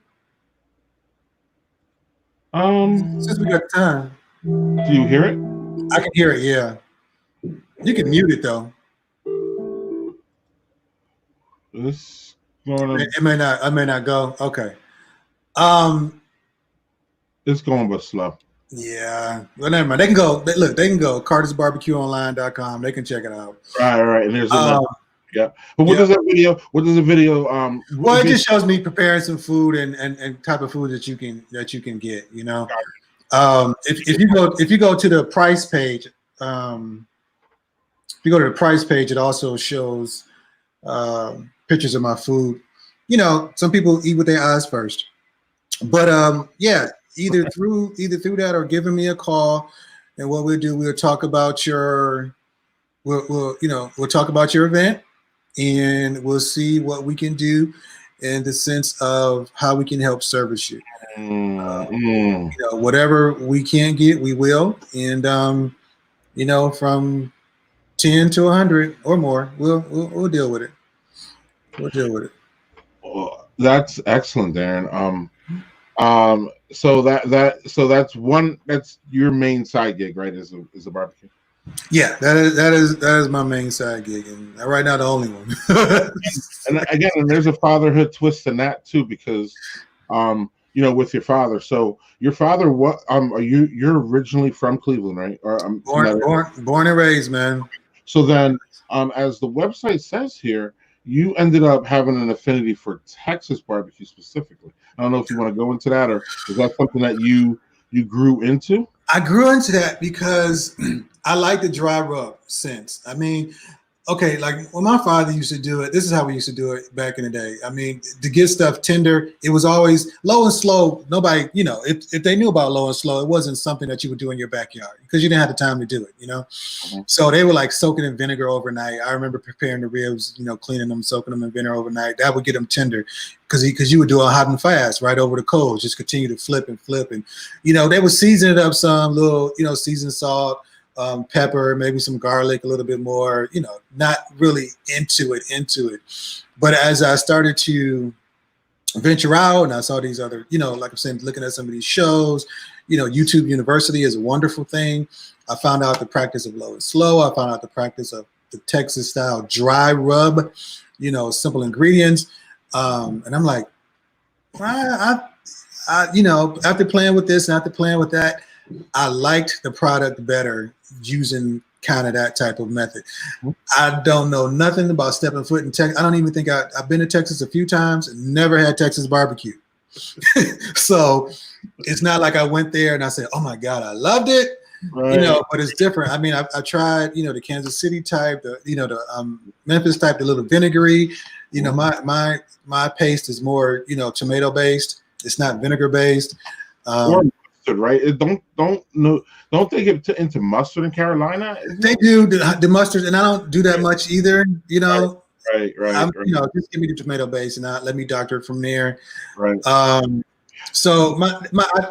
S2: Since we got time.
S1: Do you hear it?
S2: I can hear it. Yeah. You can mute it though.
S1: It's going.
S2: It may not. I may not go. Okay.
S1: It's going but slow.
S2: Yeah. Well, never mind. They can go. Look, they can go cartersbarbecueonline.com. They can check it out.
S1: Right. And there's a yeah. But what does that video? What does the video?
S2: Well, it just shows me preparing some food and type of food that you can get. You know, if you go to the price page, it also shows pictures of my food. You know, some people eat with their eyes first, but yeah, either through that or giving me a call, and what we'll do, we'll talk about your event. And we'll see what we can do in the sense of how we can help service you. You know, whatever we can get, we will. And you know, from 10 to 100 or more, we'll deal with it. We'll deal with it.
S1: Well, that's excellent, Darren. So that's your main side gig, right? Is a barbecue.
S2: Yeah, that is my main side gig, and right now the only one.
S1: And again, there's a fatherhood twist in that too, because you know, with your father. So your father, what you're originally from Cleveland, right? Or
S2: born and raised, man.
S1: So then, as the website says here, you ended up having an affinity for Texas barbecue specifically. I don't know if you want to go into that, or is that something that you grew into?
S2: I grew into that because I like the dry rub sense. I mean, okay, like when my father used to do it, this is how we used to do it back in the day. I mean, to get stuff tender, it was always low and slow. Nobody, you know, if they knew about low and slow, it wasn't something that you would do in your backyard because you didn't have the time to do it, you know? Mm-hmm. So they were like soaking in vinegar overnight. I remember preparing the ribs, you know, cleaning them, soaking them in vinegar overnight. That would get them tender because you would do a hot and fast right over the coals, just continue to flip. And, you know, they would season it up some little, you know, seasoned salt, pepper, maybe some garlic, a little bit more, you know, not really into it. But as I started to venture out and I saw these other, you know, like I'm saying, looking at some of these shows, you know, YouTube University is a wonderful thing. I found out the practice of low and slow. I found out the practice of the Texas style dry rub, you know, simple ingredients. And I'm like, I you know, after playing with this and after playing with that, I liked the product better using kind of that type of method. I don't know nothing about stepping foot in Texas. I don't even think I've been to Texas a few times and never had Texas barbecue. So it's not like I went there and I said, oh my God, I loved it. Right. You know, but it's different. I mean, I tried, you know, the Kansas City type, the Memphis type, the little vinegary. You know, my paste is more, you know, tomato based. It's not vinegar based.
S1: Right? Don't they get into mustard in Carolina?
S2: They do the mustard, and I don't do that much either. You know,
S1: right.
S2: You know, just give me the tomato base, and let me doctor it from there.
S1: Right.
S2: So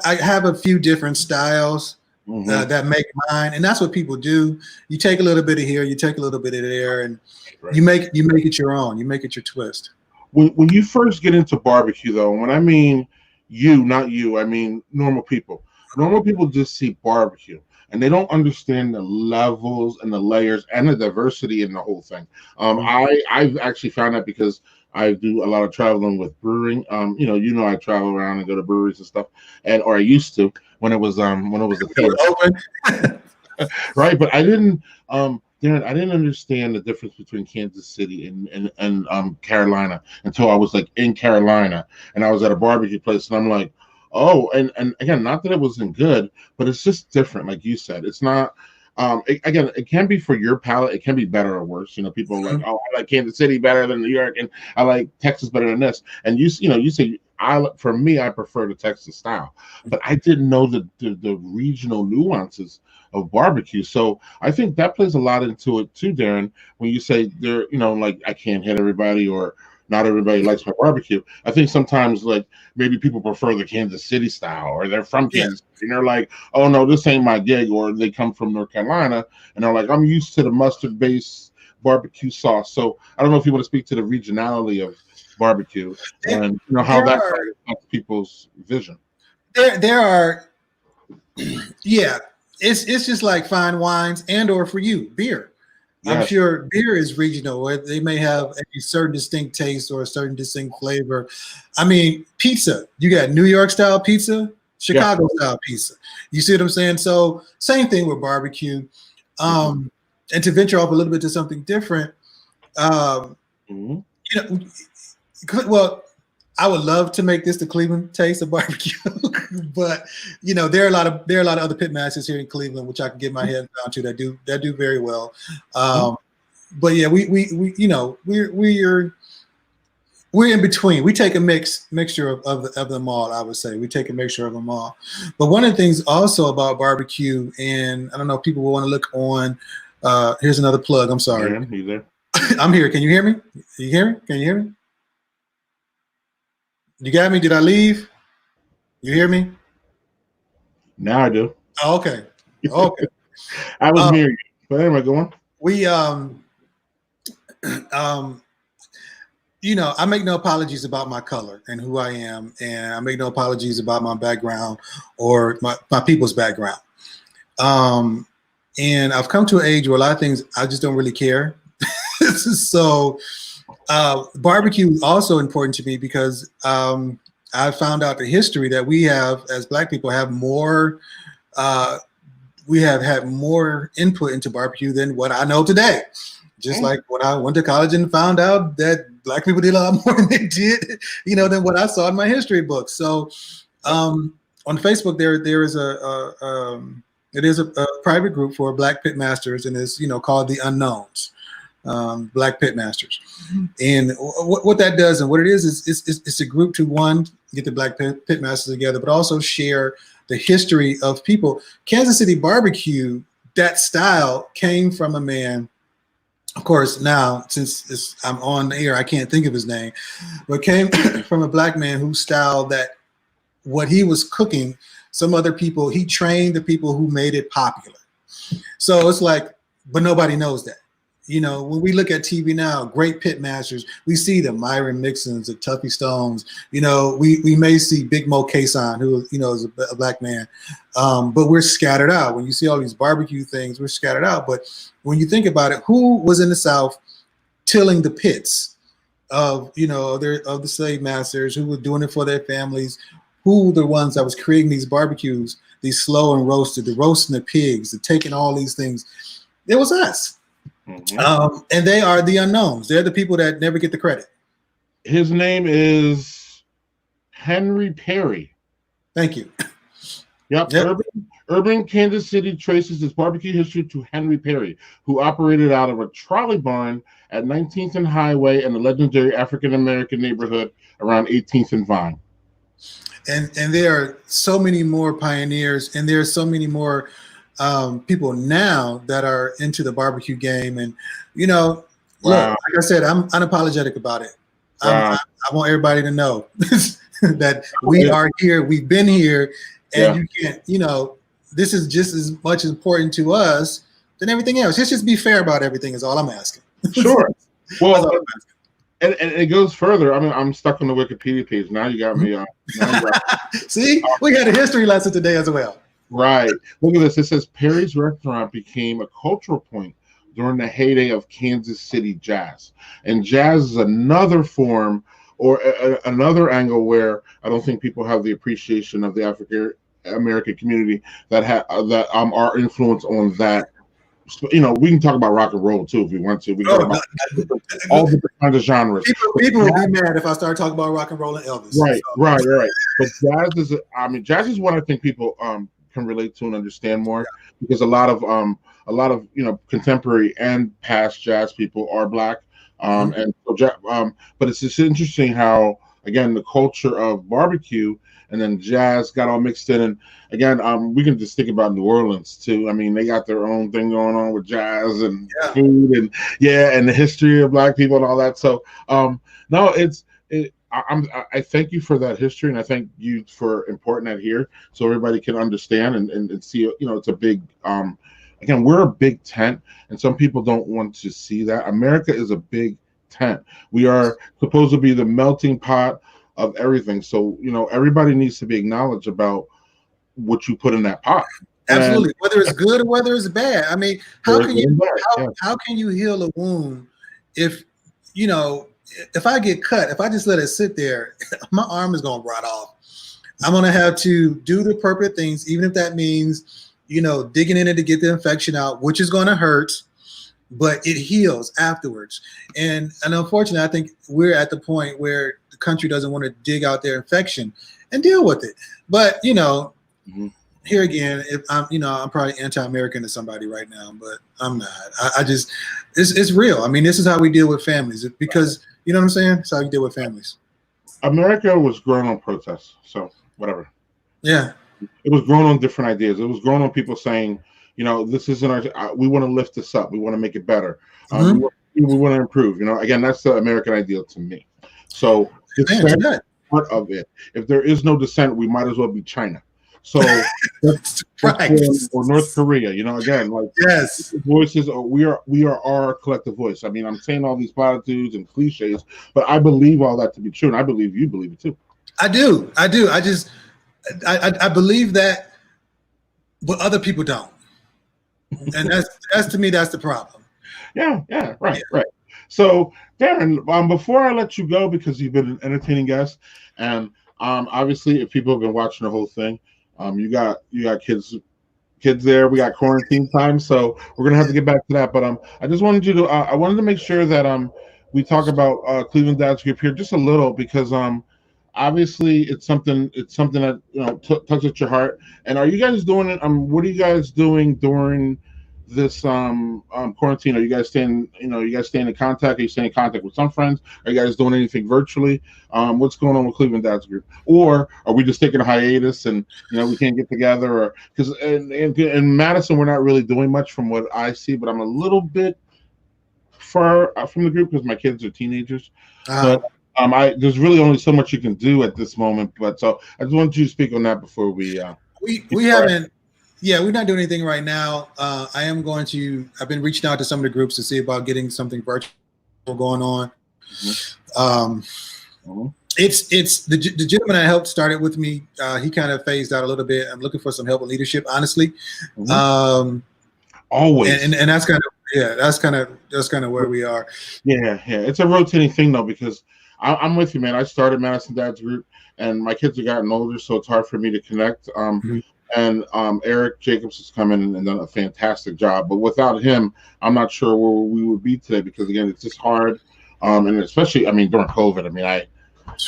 S2: I have a few different styles that make mine, and that's what people do. You take a little bit of here, you take a little bit of there, and you make it your own. You make it your twist.
S1: When you first get into barbecue, though, when I mean you, not you, I mean normal people. Normal people just see barbecue and they don't understand the levels and the layers and the diversity in the whole thing. I've actually found that because I do a lot of traveling with brewing. You know, I travel around and go to breweries and stuff, or I used to when it was a thing. Right, but I didn't. Darren, I didn't understand the difference between Kansas City and Carolina until I was like in Carolina and I was at a barbecue place and I'm like, oh, and again, not that it wasn't good, but it's just different. Like you said, it's not. It can be for your palate. It can be better or worse. You know, people are like, oh, I like Kansas City better than New York, and I like Texas better than this. And you say for me, I prefer the Texas style, but I didn't know the regional nuances of barbecue. So I think that plays a lot into it too, Darren. When you say there, like I can't hit everybody or not everybody likes my barbecue. I think sometimes like maybe people prefer the Kansas City style or they're from
S2: Yeah.
S1: Kansas City and they're like, oh no, this ain't my gig, or they come from North Carolina and they're like, I'm used to the mustard based barbecue sauce. So I don't know if you want to speak to the regionality of barbecue and how that affects people's vision.
S2: There are, yeah. It's just like fine wines or for you, beer. I'm
S1: Yes.
S2: sure beer is regional, where they may have a certain distinct taste or a certain distinct flavor. I mean, pizza. You got New York style pizza, Chicago style pizza. You see what I'm saying? So same thing with barbecue. And to venture off a little bit to something different, well, I would love to make this the Cleveland taste of barbecue, but there are a lot of other pit masters here in Cleveland, which I can get my head down to that do very well. But yeah, we're in between. We take a mixture of them all. I would say we take a mixture of them all. But one of the things also about barbecue, and I don't know if people will want to look on. Here's another plug. I'm sorry.
S1: Darren, you there?
S2: I'm here. Can you hear me? You hear me? Can you hear me? You got me? Did I leave? You hear me?
S1: Now I do.
S2: Oh, okay. Okay.
S1: I was hearing you. But anyway, go on.
S2: We I make no apologies about my color and who I am, and I make no apologies about my background or my people's background. And I've come to an age where a lot of things I just don't really care. So barbecue is also important to me because I found out the history that we have as Black people have more. We have had more input into barbecue than what I know today. Just like when I went to college and found out that Black people did a lot more than they did, than what I saw in my history books. So on Facebook, there is a private group for Black pit masters, and it's called the Unknowns, Black pit masters. And what that does and what it is it's a group to, one, get the Black pit masters together, but also share the history of people. Kansas City barbecue, that style came from a man. Of course, now since I'm on the air, I can't think of his name, but came from a Black man who styled that what he was cooking. Some other people, he trained the people who made it popular. So it's like, but nobody knows that. When we look at TV now, great pit masters, we see the Myron Mixons, the Tuffy Stones. We may see Big Mo Kason, who is a Black man, but we're scattered out. When you see all these barbecue things, we're scattered out. But when you think about it, who was in the South tilling the pits of the slave masters, who were doing it for their families? Who were the ones that was creating these barbecues, these slow and roasted, the roasting the pigs, the taking all these things? It was us. And they are the unknowns. They're the people that never get the credit.
S1: His name is Henry Perry.
S2: Thank you.
S1: Yep. Urban Kansas City traces its barbecue history to Henry Perry, who operated out of a trolley barn at 19th and Highway in the legendary African-American neighborhood around 18th and Vine. And
S2: there are so many more pioneers, and there are so many more people now that are into the barbecue game. And look, like I said, I'm unapologetic about it. I want everybody to know that we are here, we've been here, and you can't, this is just as much important to us than everything else. Let's just be fair about everything is all I'm asking.
S1: Sure. Well, and it goes further. I mean, I'm stuck on the Wikipedia page. Now you got me.
S2: See, we had a history lesson today as well.
S1: Right. Look at this. It says Perry's restaurant became a cultural point during the heyday of Kansas City jazz. And jazz is another form or another angle where I don't think people have the appreciation of the African American community that our influence on that. We can talk about rock and roll too if we want to. We can talk about all different kinds of genres.
S2: People will be mad if I start talking about rock and roll and Elvis.
S1: Right. But jazz is what I think people can relate to and understand more, because a lot of contemporary and past jazz people are Black, and so but it's just interesting how again, the culture of barbecue, and then jazz got all mixed in. And again, we can just think about New Orleans too. I mean, they got their own thing going on with jazz and food, and and the history of Black people and all that. So no, I thank you for that history, and I thank you for importing that here so everybody can understand and see. It's a big. Again, we're a big tent, and some people don't want to see that. America is a big tent. We are supposed to be the melting pot of everything. So everybody needs to be acknowledged about what you put in that pot.
S2: Absolutely, whether it's good or whether it's bad. I mean, how can you heal a wound if if I get cut, if I just let it sit there, my arm is going to rot off. I'm going to have to do the appropriate things, even if that means, digging in it to get the infection out, which is going to hurt, but it heals afterwards. And unfortunately, I think we're at the point where the country doesn't want to dig out their infection and deal with it. But, here again, if I'm probably anti-American to somebody right now, but I'm not. I just, it's real. I mean, this is how we deal with families because, you know what I'm saying? It's how you deal with families.
S1: America was grown on protests, so whatever.
S2: Yeah.
S1: It was grown on different ideas. It was grown on people saying, this isn't our, we want to lift this up. We want to make it better. We want to improve. Again, that's the American ideal to me. So dissent is part of it. If there is no dissent, we might as well be China. So that's right. Or North Korea, again, like voices are we are our collective voice. I mean, I'm saying all these platitudes and cliches, but I believe all that to be true, and I believe you believe it too.
S2: I do. I believe that, but other people don't, and that's to me that's the problem.
S1: Yeah, right. So, Darren, before I let you go, because you've been an entertaining guest, and obviously, if people have been watching the whole thing. You got kids there. We got quarantine time, so we're gonna have to get back to that. But I just wanted you to I wanted to make sure that we talk about Cleveland Dads Group here just a little because obviously it's something that touches your heart. And are you guys doing it? What are you guys doing during this quarantine? Are you guys staying in contact? Are you staying in contact with some friends? Are you guys doing anything virtually? What's going on with Cleveland Dads Group? Or are we just taking a hiatus and we can't get together? Or because in Madison we're not really doing much from what I see, but I'm a little bit far from the group because my kids are teenagers. But there's really only so much you can do at this moment. But so I just wanted you to speak on that before we
S2: haven't. Yeah, we're not doing anything right now. I've been reaching out to some of the groups to see about getting something virtual going on. It's the gentleman I helped started with me. He kind of phased out a little bit. I'm looking for some help with leadership, honestly.
S1: Always.
S2: And that's kind of where we are.
S1: Yeah. It's a rotating thing though, because I'm with you, man. I started Madison Dads Group and my kids have gotten older, so it's hard for me to connect. And Eric Jacobs has come in and done a fantastic job. But without him, I'm not sure where we would be today because, again, it's just hard. And especially, during COVID,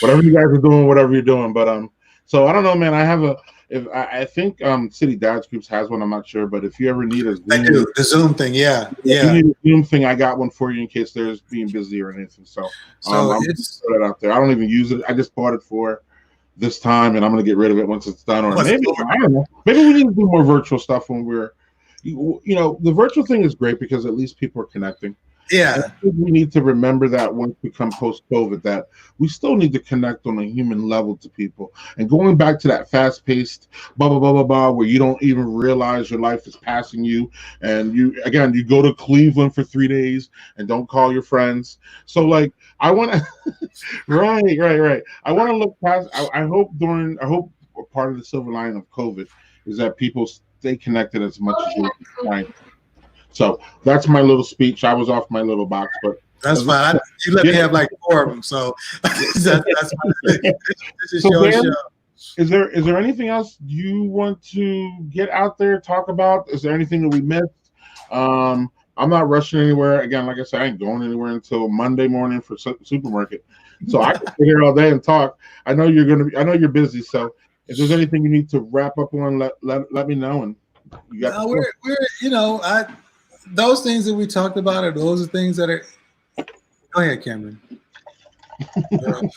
S1: whatever you guys are doing, whatever you're doing. But so I don't know, man. I think City Dads Groups has one. I'm not sure. But if you ever need a Zoom,
S2: I do. The Zoom thing, yeah.
S1: If you need a Zoom thing, I got one for you in case there's being busy or anything. So I'm just put it out there. I don't even use it. I just bought it for this time, and I'm going to get rid of it once it's done. Or maybe I don't know. Maybe we need to do more virtual stuff when we're, the virtual thing is great because at least people are connecting.
S2: Yeah,
S1: we need to remember that once we come post-COVID, that we still need to connect on a human level to people. And going back to that fast-paced blah blah blah blah blah, where you don't even realize your life is passing you, and you go to Cleveland for 3 days and don't call your friends. So I want to, right. I want to look past. I hope part of the silver lining of COVID is that people stay connected as much as you can. So that's my little speech. I was off my little box, but
S2: that's fine. You let me have 4 of them, so that's my thing. This is your show.
S1: Is there anything else you want to get out there, talk about? Is there anything that we missed? I'm not rushing anywhere. Again, like I said, I ain't going anywhere until Monday morning for supermarket. So I can sit here all day and talk. I know you're busy. So if there's anything you need to wrap up on, let me know. And you got
S2: we're those things that we talked about are those things that are. Go ahead, Cameron. Come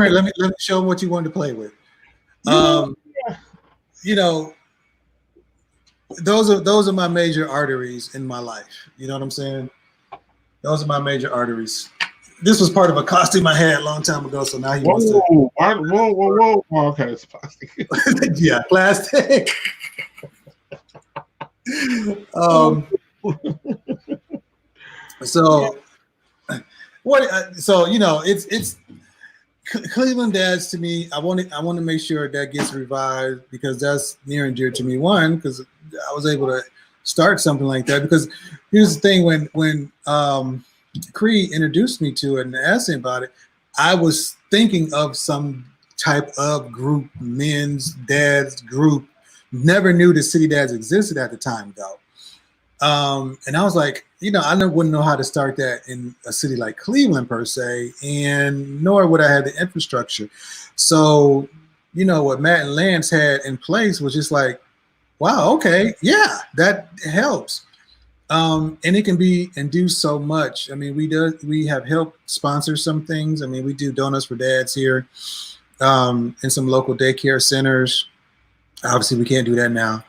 S2: here, let me show them what you wanted to play with. You know, those are my major arteries in my life. You know what I'm saying? Those are my major arteries. This was part of a costume I had a long time ago, so now he wants to.
S1: Whoa! Okay, it's plastic.
S2: Yeah, plastic. So what? So you know, it's Cleveland Dads to me. I want to make sure that gets revived because that's near and dear to me. One, because I was able to start something like that. Because here's the thing: when Cree introduced me to it and asked me about it, I was thinking of some type of group, men's dads group. Never knew the City Dads existed at the time, though. And I was like, you know, I wouldn't know how to start that in a city like Cleveland per se, and nor would I have the infrastructure. So, you know, what Matt and Lance had in place was just like, wow, okay, yeah, that helps. And it can be and do so much. I mean, we have helped sponsor some things. I mean, we do Donuts for Dads here, in some local daycare centers. Obviously, we can't do that now.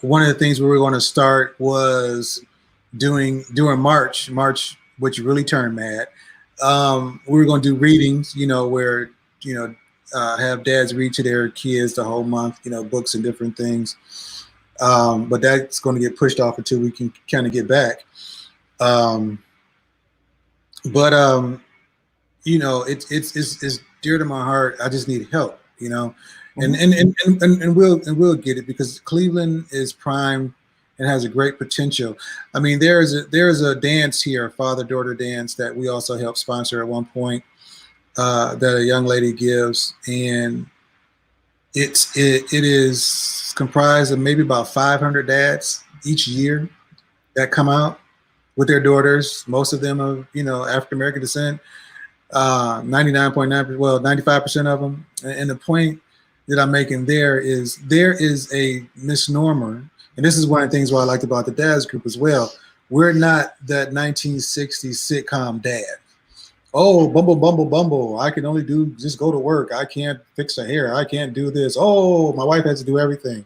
S2: One of the things we were going to start was doing during March, which really turned mad. We were going to do readings, you know, where, you know, have dads read to their kids the whole month, you know, books and different things. But that's going to get pushed off until we can kind of get back. You know, it's dear to my heart. I just need help, you know. And we'll get it because Cleveland is primed and has a great potential. I mean, there is a dance here, father-daughter dance that we also helped sponsor at one point, that a young lady gives, and it is comprised of maybe about 500 dads each year that come out with their daughters. Most of them are, you know, African American descent. 99.9%, well, 95% of them. And the point that I'm making there is a misnomer, and this is one of the things what I liked about the Dads group as well. We're not that 1960s sitcom dad. Oh, bumble. I can only just go to work. I can't fix the hair. I can't do this. Oh, my wife has to do everything.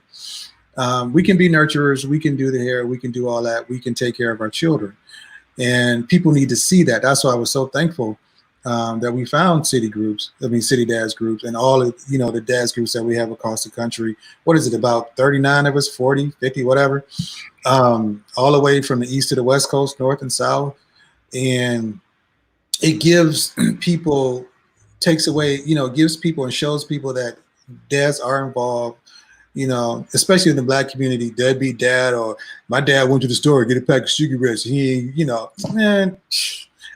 S2: We can be nurturers. We can do the hair. We can do all that. We can take care of our children. And people need to see that. That's why I was so thankful that we found City Dads groups, and all of, you know, the dads groups that we have across the country. What is it, about 39 of us, 40, 50, whatever, all the way from the east to the west coast, north and south. And it gives people, gives people and shows people that dads are involved, you know, especially in the Black community. Deadbeat dad, or my dad went to the store to get a pack of cigarettes. He, you know, man,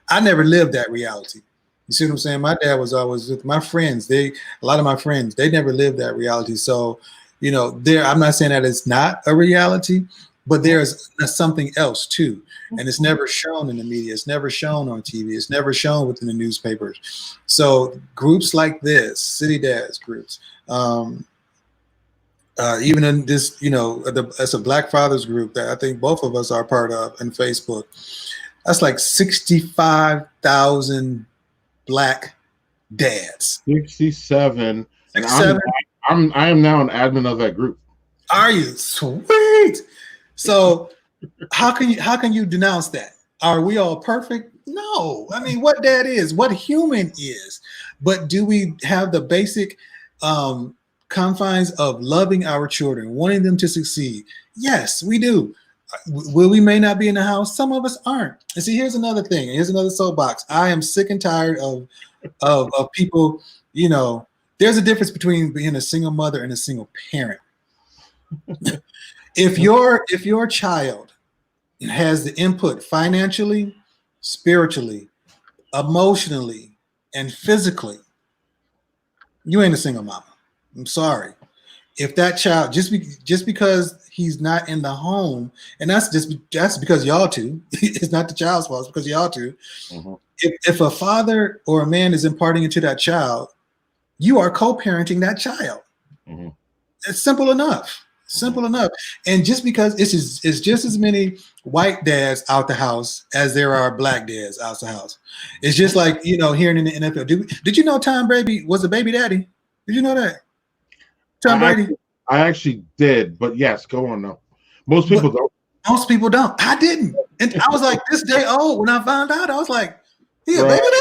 S2: I never lived that reality. You see what I'm saying? My dad was always with my friends. A lot of my friends, they never lived that reality. So, you know, I'm not saying that it's not a reality, but there's something else too. And it's never shown in the media. It's never shown on TV. It's never shown within the newspapers. So groups like this, City Dads groups, even in this, you know, as a Black Fathers group that I think both of us are part of on Facebook, that's like 65,000 Black dads.
S1: 67. And I am now an admin of that group.
S2: Are you? Sweet. So how can you denounce that? Are we all perfect? No. I mean, what dad is, what human is. But do we have the basic confines of loving our children, wanting them to succeed? Yes, we do. We may not be in the house. Some of us aren't. And see, here's another thing. Here's another soapbox. I am sick and tired of people. You know, there's a difference between being a single mother and a single parent. If your child has the input financially, spiritually, emotionally, and physically, you ain't a single mama. I'm sorry. If that child, just because he's not in the home, and that's because y'all two, it's not the child's fault, it's because y'all two. Mm-hmm. If a father or a man is imparting into that child, you are co-parenting that child. Mm-hmm. It's simple enough. Simple enough. And just because it's just as many white dads out the house as there are black dads out the house. It's just like, hearing in the NFL. Did you know Tom Brady was a baby daddy? Did you know that? Tom Brady?
S1: I actually did, but yes, go on now. Most people don't.
S2: Most people don't. I didn't. And I was like this day old when I found out. I was like, he a baby daddy?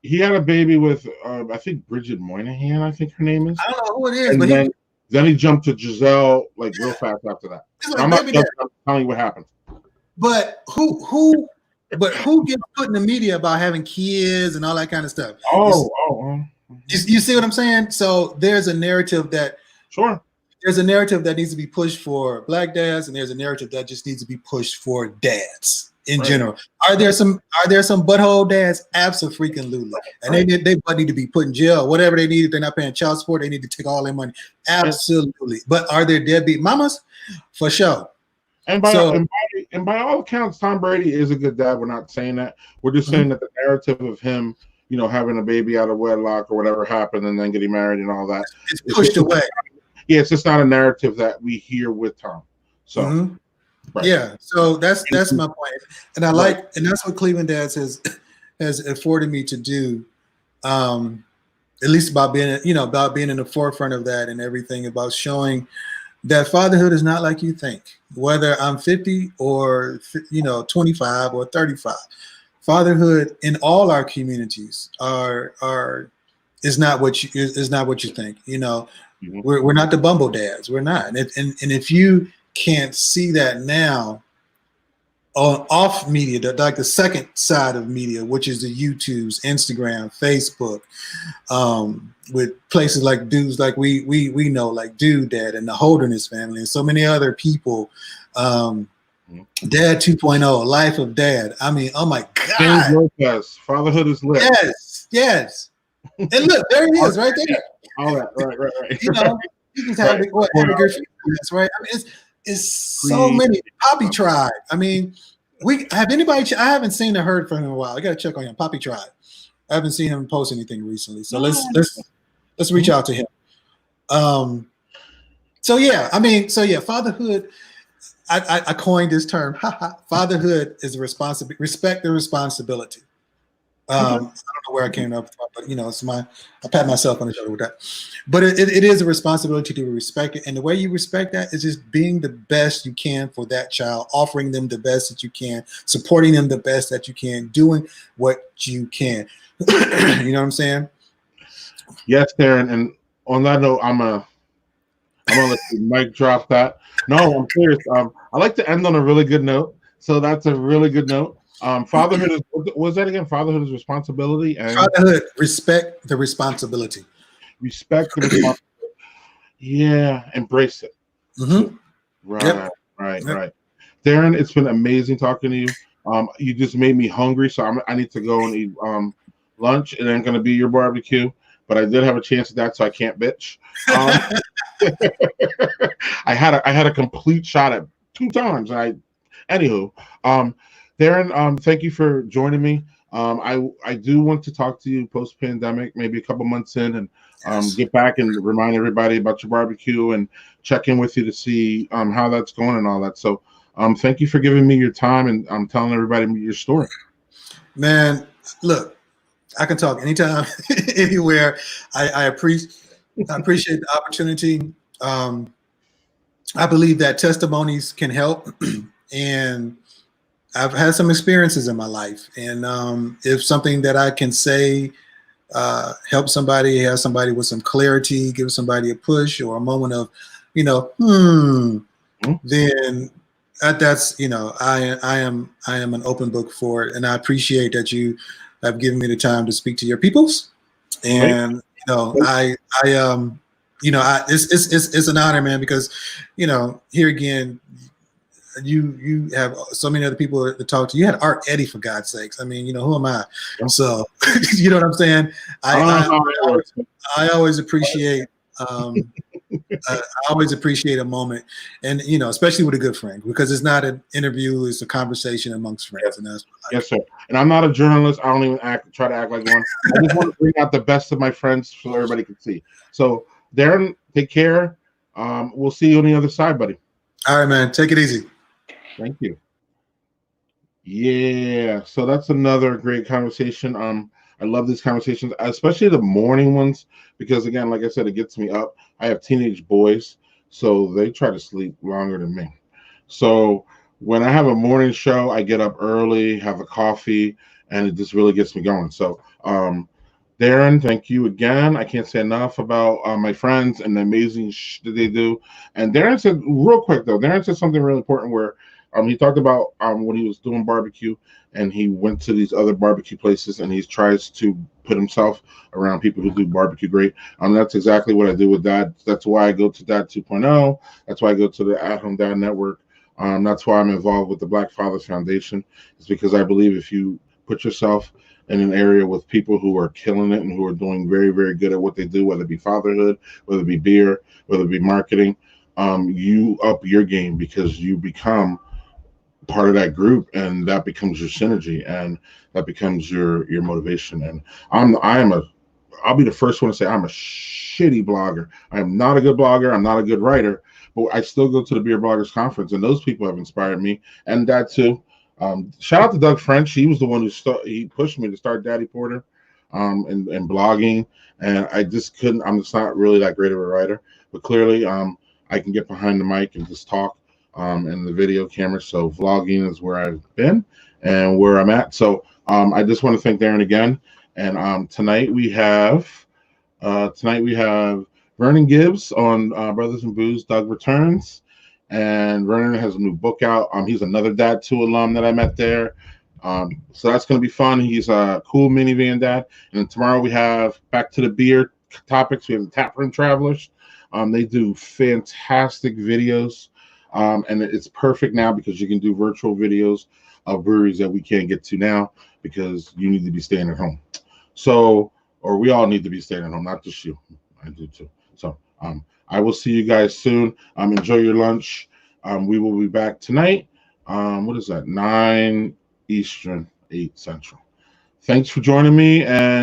S1: He had a baby with, I think, Bridget Moynihan, I think her name is.
S2: I don't know who it is,
S1: and
S2: but
S1: then he jumped to Giselle like real fast after that.
S2: Like,
S1: I'm not telling you what happened.
S2: But who gets put in the media about having kids and all that kind of stuff? You see what I'm saying? So there's a narrative that there's a narrative that needs to be pushed for black dads, and there's a narrative that just needs to be pushed for dads in general. Are there some butthole dads? Absolutely. And they butt need to be put in jail. Whatever they need, if they're not paying child support, they need to take all their money. Absolutely. But are there deadbeat mamas? For sure.
S1: And by all accounts, Tom Brady is a good dad. We're not saying that. We're just saying that the narrative of him, having a baby out of wedlock or whatever happened and then getting married and all that,
S2: it's pushed away.
S1: Yeah, it's just not a narrative that we hear with Tom. So
S2: yeah, so that's my point. And and that's what Cleveland Dads has afforded me to do. At least about being in the forefront of that and everything, about showing that fatherhood is not like you think. Whether I'm 50 or 25 or 35, fatherhood in all our communities is not what you think. We're not the bumble dads. We're not. And if you can't see that now on off media, like the second side of media, which is the YouTubes, Instagram, Facebook, with places like dudes like we know, like Dude Dad and the Holderness family and so many other people, Dad 2.0, Life of Dad. I mean, oh my God.
S1: Fatherhood is lit.
S2: Yes. And look, there he is right there.
S1: All that, right.
S2: You can have a good that's right. I mean, it's so many. Poppy Tribe. I mean, I haven't seen or heard from him in a while. I got to check on him. Poppy Tribe. I haven't seen him post anything recently. So let's reach out to him. Fatherhood. I coined this term. Fatherhood is a responsibility. Respect the responsibility. I don't know where I came up from, but it's I pat myself on the shoulder with that. But it is a responsibility to respect it, and the way you respect that is just being the best you can for that child, offering them the best that you can, supporting them the best that you can, doing what you can. You know what I'm saying?
S1: Yes, Darren. And on that note, I'm gonna let the mic drop that. No, I'm serious. I like to end on a really good note, so that's a really good note. Fatherhood is, what was that again? Fatherhood is responsibility, and
S2: fatherhood, respect the responsibility.
S1: Respect the responsibility. Yeah, embrace it.
S2: Mm-hmm.
S1: Right. Darren, it's been amazing talking to you. You just made me hungry, so I need to go and eat lunch. It ain't gonna be your barbecue, but I did have a chance at that, so I can't bitch. I had a complete shot at 2 times. Anywho. Darren, thank you for joining me. I do want to talk to you post-pandemic, maybe a couple months in, and get back and remind everybody about your barbecue and check in with you to see how that's going and all that. So thank you for giving me your time and telling everybody your story.
S2: Man, look, I can talk anytime, anywhere. I appreciate the opportunity. I believe that testimonies can help, and I've had some experiences in my life, and if something that I can say help somebody, have somebody with some clarity, give somebody a push or a moment of, then that's I am an open book for it, and I appreciate that you have given me the time to speak to your peoples, and it's an honor, man, because here again. You have so many other people to talk to. You had Art Eddie, for God's sakes. I mean, who am I? So, you know what I'm saying? I always appreciate. I always appreciate a moment, and especially with a good friend, because it's not an interview; it's a conversation amongst friends, and that's
S1: yes, sir. And I'm not a journalist. I don't even try to act like one. I just want to bring out the best of my friends so everybody can see. So, Darren, take care. We'll see you on the other side, buddy.
S2: All right, man. Take it easy.
S1: Thank you. Yeah, so that's another great conversation. I love these conversations, especially the morning ones, because again, like I said, it gets me up. I have teenage boys, so they try to sleep longer than me. So when I have a morning show, I get up early, have a coffee, and it just really gets me going. So, Darren, thank you again. I can't say enough about my friends and the amazing that they do. And Darren said, real quick though, Darren said something really important where he talked about when he was doing barbecue and he went to these other barbecue places and he tries to put himself around people who do barbecue great. That's exactly what I do with Dad. That's why I go to Dad 2.0. That's why I go to the At Home Dad Network. That's why I'm involved with the Black Fathers Foundation. It's because I believe if you put yourself in an area with people who are killing it and who are doing very, very good at what they do, whether it be fatherhood, whether it be beer, whether it be marketing, you up your game because you become part of that group and that becomes your synergy and that becomes your motivation. And I'll be the first one to say I'm a shitty blogger. I am not a good blogger. I'm not a good writer, but I still go to the Beer Bloggers Conference and those people have inspired me and Dad too. Shout out to Doug French. He was the one he pushed me to start Daddy Porter and blogging. And I just couldn't, I'm just not really that great of a writer, but clearly I can get behind the mic and just talk and the video camera. So vlogging is where I've been and where I'm at. So I just want to thank Darren again. And tonight we have Vernon Gibbs on Brothers and Booze. Doug returns, and Vernon has a new book out. He's another Dad 2 alum that I met there. So that's going to be fun. He's a cool minivan dad. And then tomorrow we have back to the beer topics. We have the Taproom Travelers. They do fantastic videos. And it's perfect now because you can do virtual videos of breweries that we can't get to now because you need to be staying at home. So, or we all need to be staying at home, not just you. I do too. So, I will see you guys soon. Enjoy your lunch. We will be back tonight. What is that? 9 Eastern, 8 Central. Thanks for joining me. And